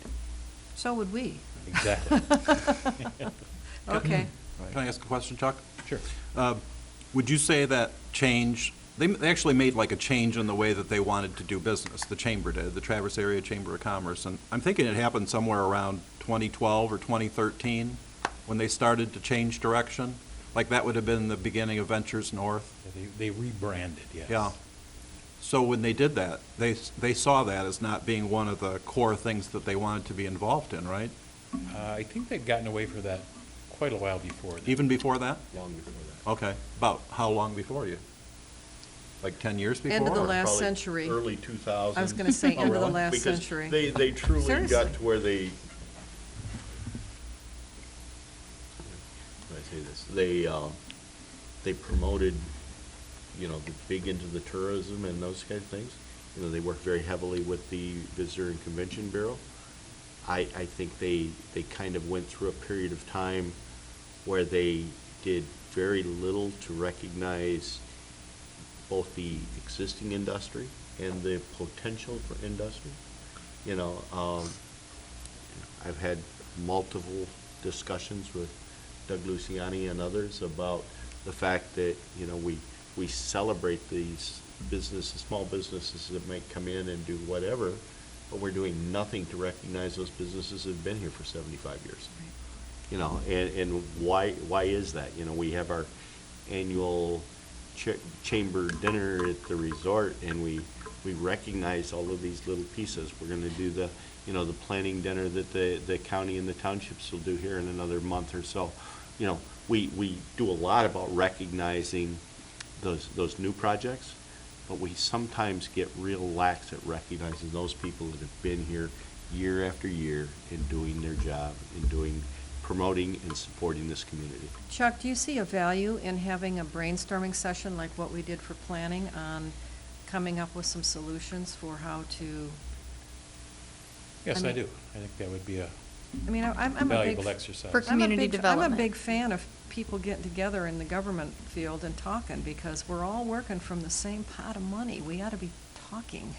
S5: So would we.
S14: Exactly.
S5: Okay.
S4: Can I ask a question, Chuck?
S14: Sure.
S4: Would you say that change, they actually made like a change in the way that they wanted to do business, the chamber did, the Traverse Area Chamber of Commerce, and I'm thinking it happened somewhere around 2012 or 2013 when they started to change direction? Like that would have been the beginning of Ventures North?
S14: They rebranded, yes.
S4: Yeah. So when they did that, they saw that as not being one of the core things that they wanted to be involved in, right?
S14: I think they'd gotten away from that quite a while before that.
S4: Even before that?
S14: Long before that.
S4: Okay. About how long before you? Like 10 years before?
S5: End of the
S4: or-
S5: last
S2: Probably
S5: century.
S2: Early 2000s.
S5: I was gonna say end of the last
S2: Because
S5: century.
S2: They truly
S5: Seriously.
S2: got to where they, how do I say this? They promoted, the big into the tourism and those kind of things. They worked very heavily with the Visitor and Convention Bureau. I think they kind of went through a period of time where they did very little to recognize both the existing industry and the potential for industry. I've had multiple discussions with Doug Luciani and others about the fact that, we celebrate these businesses, small businesses that might come in and do whatever, but we're doing nothing to recognize those businesses that have been here for 75 years. And why is that? We have our annual chamber dinner at the resort, and we recognize all of these little pieces. We're going to do the planning dinner that the county and the townships will do here in another month or so. We do a lot about recognizing those new projects, but we sometimes get real lax at recognizing those people that have been here year after year and doing their job and promoting and supporting this community.
S5: Chuck, do you see a value in having a brainstorming session like what we did for planning on coming up with some solutions for how to?
S14: Yes,
S5: I
S14: I
S5: mean-
S14: do. I think that would be a
S5: I'm a big.
S14: valuable exercise.
S1: For community
S5: I'm
S1: development.
S5: a big fan of people getting together in the government field and talking, because we're all working from the same pot of money. We ought to be talking.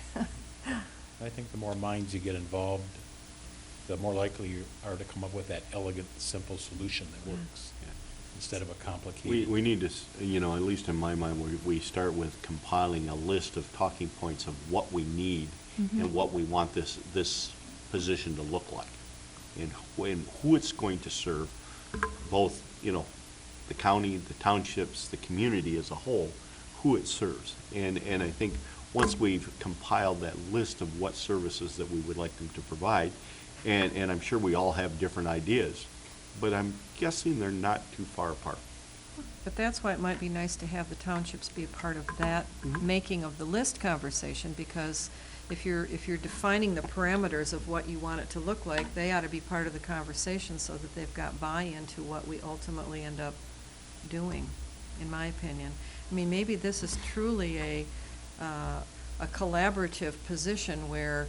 S14: I think the more minds you get involved, the more likely you are to come up with that elegant, simple solution that works, instead of a complicated.
S2: We need to, at least in my mind, we start with compiling a list of talking points of what we need and what we want this position to look like, and who it's going to serve, both, the county, the townships, the community as a whole, who it serves. And I think once we've compiled that list of what services that we would like them to provide, and I'm sure we all have different ideas, but I'm guessing they're not too far apart.
S5: But that's why it might be nice to have the townships be a part of that making of the list conversation, because if you're defining the parameters of what you want it to look like, they ought to be part of the conversation so that they've got buy-in to what we ultimately end up doing, in my opinion. I mean, maybe this is truly a collaborative position where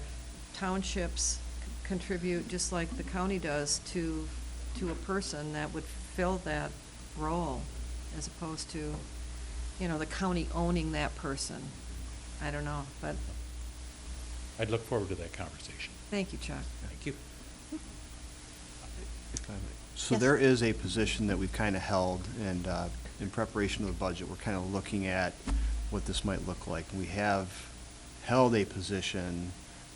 S5: townships contribute just like the county does to a person that would fill that role, as opposed to, the county owning that person. I don't know, but
S14: I'd look forward to that conversation.
S5: thank you, Chuck.
S14: Thank you.
S7: So
S1: Yes.
S7: there is a position that we've kind of held, and in preparation of the budget, we're kind of looking at what this might look like. We have held a position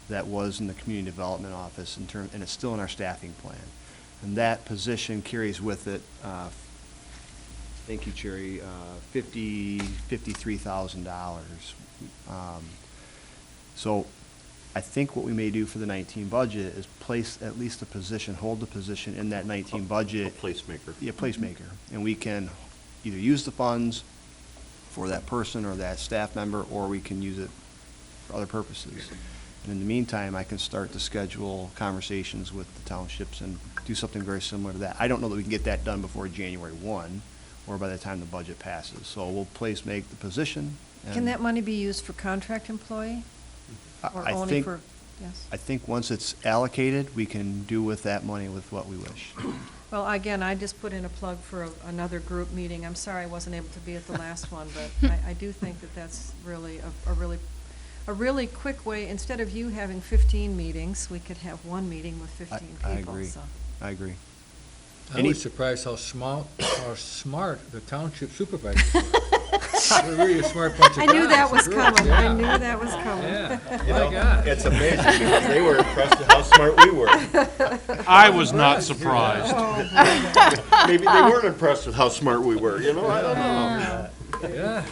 S7: that was in the community development office and it's still in our staffing plan. And that position carries with it, thank you, Cherry, $53,000. So I think what we may do for the 19 budget is place at least a position, hold the position in that 19 budget.
S2: Placemaker.
S7: Yeah, placemaker. And we can either use the funds for that person or that staff member, or we can use it for other purposes. And in the meantime, I can start to schedule conversations with the townships and do something very similar to that. I don't know that we can get that done before January 1, or by the time the budget passes. So we'll make the position.
S5: Can
S7: and
S5: that money be used for contract employee? Or
S7: I
S5: only
S7: think-
S5: for, yes?
S7: I think once it's allocated, we can do with that money with what we wish.
S5: Well, again, I just put in a plug for another group meeting. I'm sorry I wasn't able to be at the last one, but I do think that that's really a really quick way. Instead of you having 15 meetings, we could have one meeting with 15 people.
S7: I agree.
S5: so.
S7: I agree.
S8: I
S7: Any-
S8: was surprised how smart the township supervisors were. They're really a smart bunch of
S5: I
S8: guys.
S5: knew that was
S8: Really,
S5: coming.
S8: yeah.
S5: I knew that was coming.
S8: Yeah,
S2: You
S8: my
S2: know,
S8: God.
S2: it's amazing because they were impressed at how smart we were.
S12: I was not surprised.
S2: Maybe they weren't impressed with how smart we were, you know, I don't know.
S8: Yeah.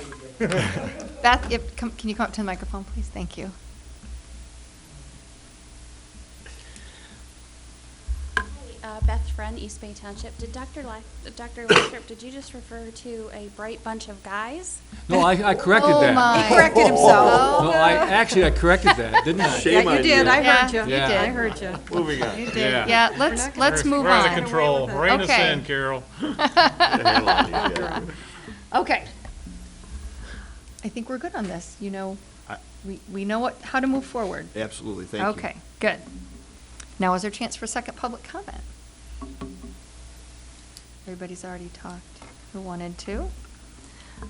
S1: Beth, can you come up to the microphone, please? Thank you.
S16: Beth Friend, East Bay Township. Did Dr. Lathrop, did you just refer to a bright bunch of guys?
S8: No, I corrected
S1: Oh,
S8: that.
S1: my.
S5: He corrected himself.
S8: No, I corrected that, didn't I?
S2: Shame
S5: Yeah, you
S2: on
S5: did. I
S1: Yeah,
S5: heard you.
S1: you did.
S5: I heard you.
S2: Moving on.
S1: You did.
S12: Yeah.
S1: Yeah, let's move
S12: We're out of
S1: on.
S12: control.
S5: Away with it.
S12: Rein us
S1: Okay.
S12: in, Carol.
S2: Handle on these guys.
S1: Okay. I think we're good on this. You know,
S7: I-
S1: we know how to move forward.
S7: Absolutely, thank you.
S1: Okay, good. Now is there a chance for second public comment? Everybody's already talked who wanted to.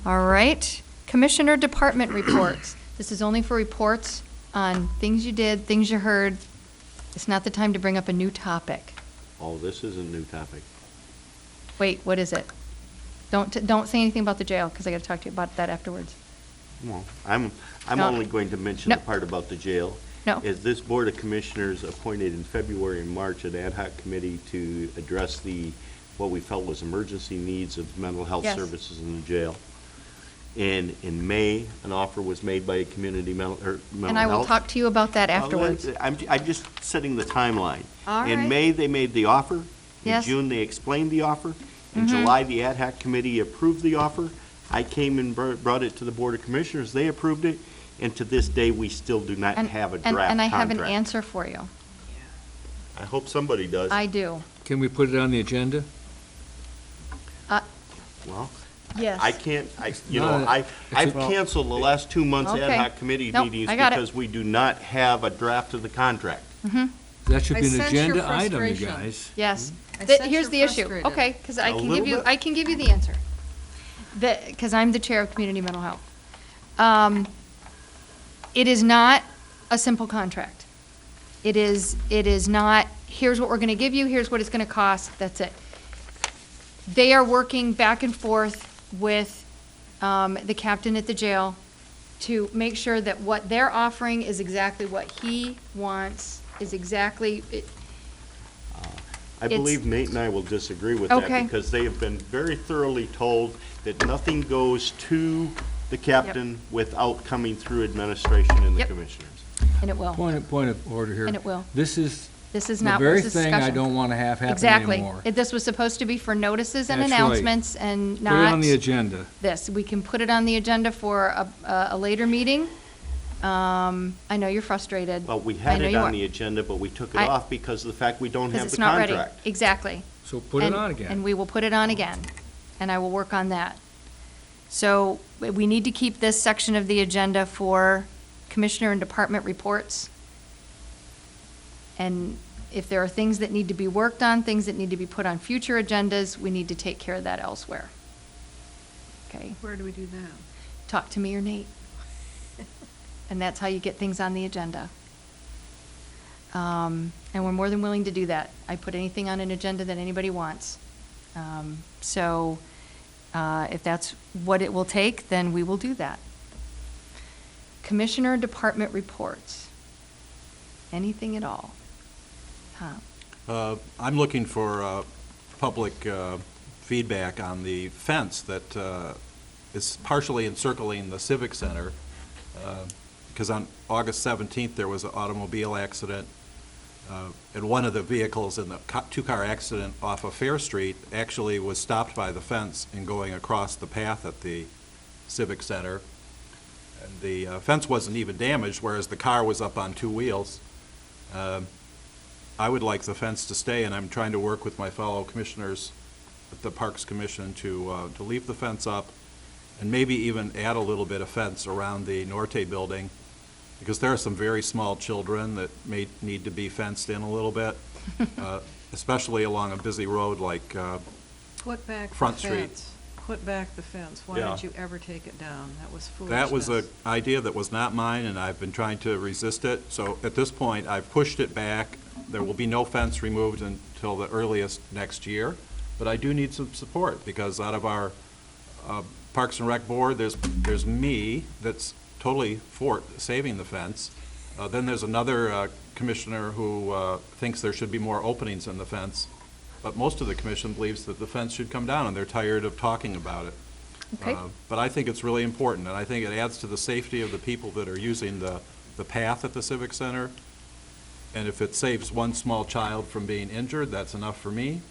S1: All right, Commissioner Department reports. This is only for reports on things you did, things you heard. It's not the time to bring up a new topic.
S2: Oh, this is a new topic.
S1: Wait, what is it? Don't say anything about the jail, because I got to talk to you about that afterwards.
S2: Well, I'm
S1: No.
S2: only going to mention
S1: No.
S2: the part about the jail.
S1: No.
S2: Is this Board of Commissioners appointed in February and March an ad hoc committee to address what we felt was emergency needs of mental health
S1: Yes.
S2: services in the jail. And in May, an offer was made by a community mental health.
S1: And I will talk to you about that afterwards.
S2: I'm just setting the timeline.
S1: All right.
S2: In May, they made the offer. In
S1: Yes.
S2: June, they explained the offer. In
S1: Mhm.
S2: July, the ad hoc committee approved the offer. I came and brought it to the Board of Commissioners. They approved it. And to this day, we still do not have a draft contract.
S1: And I have an answer for you.
S2: I hope somebody does.
S1: I do.
S8: Can we put it on the agenda?
S2: Well,
S1: Yes.
S2: I can't,
S8: No,
S2: I've
S8: well-
S2: canceled the last 2 months ad
S1: Okay.
S2: hoc committee
S1: Nope,
S2: meetings
S1: I got it.
S2: because we do not have a draft of the contract.
S8: That should
S5: I
S8: be an
S5: sense your
S8: agenda item, you
S5: frustration.
S8: guys.
S1: Yes.
S5: I
S1: Th-
S5: sense
S1: Here's
S5: you're
S1: the issue.
S5: frustrated.
S1: Okay, because I
S2: A
S1: can
S2: little
S1: give you,
S2: bit.
S1: I can give you the answer. Because I'm the chair of community mental health. It is not a simple contract. It is not, here's what we're going to give you, here's what it's going to cost, that's it. They are working back and forth with the captain at the jail to make sure that what they're offering is exactly what he wants, is exactly,
S2: I
S1: It's-
S2: believe Nate and I will disagree with
S1: Okay.
S2: that because they have been very thoroughly told that nothing goes to the captain without coming through administration and the
S1: Yep.
S2: commissioners.
S1: and it will.
S8: Point of order here.
S1: And it will.
S8: This is
S1: This is
S8: the
S1: not,
S8: very
S1: this is
S8: thing I
S1: discussion.
S8: don't want to have happen
S1: Exactly.
S8: anymore.
S1: This was supposed to be for notices and
S8: That's right.
S1: announcements and
S8: Put it on
S1: not
S8: the agenda.
S1: this. We can put it on the agenda for a later meeting. I know you're frustrated.
S2: Well, we
S1: I
S2: had
S1: know
S2: it
S1: you
S2: on
S1: are.
S2: the agenda, but we took it
S1: I-
S2: off because of the fact we don't
S1: Because
S2: have
S1: it's
S2: the
S1: not ready.
S2: contract.
S1: Exactly.
S8: So put it
S1: And-
S8: on again.
S1: And we will put it on again, and I will work on that. So we need to keep this section of the agenda for commissioner and department reports. And if there are things that need to be worked on, things that need to be put on future agendas, we need to take care of that elsewhere. Okay?
S5: Where do we do that?
S1: Talk to me or Nate. And that's how you get things on the agenda. And we're more than willing to do that. I put anything on an agenda that anybody wants. So if that's what it will take, then we will do that. Commissioner department reports. Anything at all? Tom?
S4: I'm looking for public feedback on the fence that is partially encircling the Civic Center. because on August 17th, there was an automobile accident, and one of the vehicles in the two-car accident off of Fair Street actually was stopped by the fence in going across the path at the Civic Center. And the fence wasn't even damaged, whereas the car was up on two wheels. I would like the fence to stay, and I'm trying to work with my fellow commissioners at the Parks Commission to leave the fence up and maybe even add a little bit of fence around the Norte building, because there are some very small children that may need to be fenced in a little bit, especially along a busy road like
S5: Put back the
S4: Front Street.
S5: fence. Put back the fence. Why
S4: Yeah.
S5: did you ever take it down? That was foolishness.
S4: That was an idea that was not mine, and I've been trying to resist it. So at this point, I've pushed it back. There will be no fence removed until the earliest next year, but I do need some support, because out of our Parks and Rec Board, there's me that's totally for saving the fence. Then there's another commissioner who thinks there should be more openings in the fence, but most of the commission believes that the fence should come down, and they're tired of talking about it.
S1: Okay.
S4: But I think it's really important, and I think it adds to the safety of the people that are using the path at the Civic Center. And if it saves one small child from being injured, that's enough for me.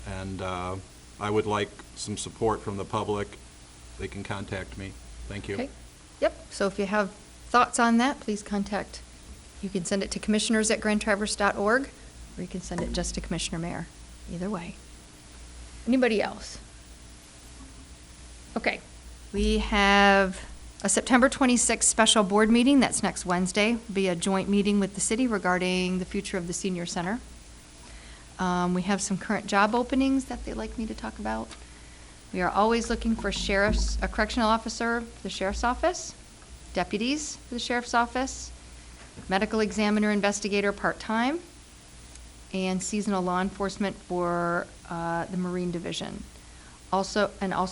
S4: And I would like some support from the public. They can contact me. Thank you.
S1: Okay. Yep, so if you have thoughts on that, please contact, you can send it to commissioners@grandtraverse.org, or you can send it just to Commissioner Mayer, either way. Anybody else? Okay, we have a September 26th special board meeting, that's next Wednesday. Be a joint meeting with the city regarding the future of the senior center. We have some current job openings that they'd like me to talk about. We are always looking for a correctional officer for the sheriff's office, deputies for the sheriff's office, medical examiner investigator part-time, and seasonal law enforcement for the Marine Division. Also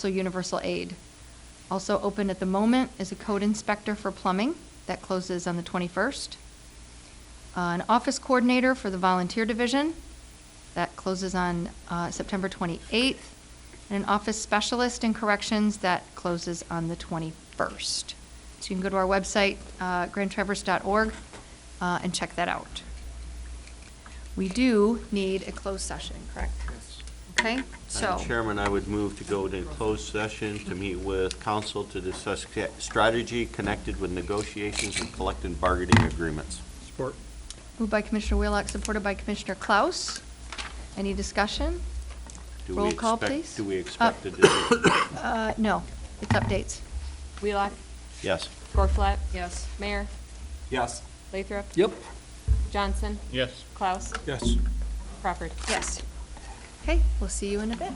S1: universal aid. Also open at the moment is a code inspector for plumbing. That closes on the 21st. An office coordinator for the volunteer division. That closes on September 28th. And an office specialist in corrections that closes on the 21st. So you can go to our website, grandtraverse.org, and check that out. We do need a closed session, correct? Okay, so.
S2: Madam Chairman, I would move to go to closed session to meet with council to discuss strategy connected with negotiations and collective bargaining agreements.
S9: Support.
S1: Moved by Commissioner Wheelock, supported by Commissioner Klaus. Any discussion? Roll call, please.
S2: Do we expect a decision?
S1: No, it's updates.
S3: Wheelock,
S2: Yes.
S3: Gorflat,
S5: Yes.
S3: Mayor,
S4: Yes.
S3: Lathrop,
S8: Yep.
S3: Johnson,
S12: Yes.
S3: Klaus,
S9: Yes.
S3: Crawford.
S1: Yes. Okay, we'll see you in a bit.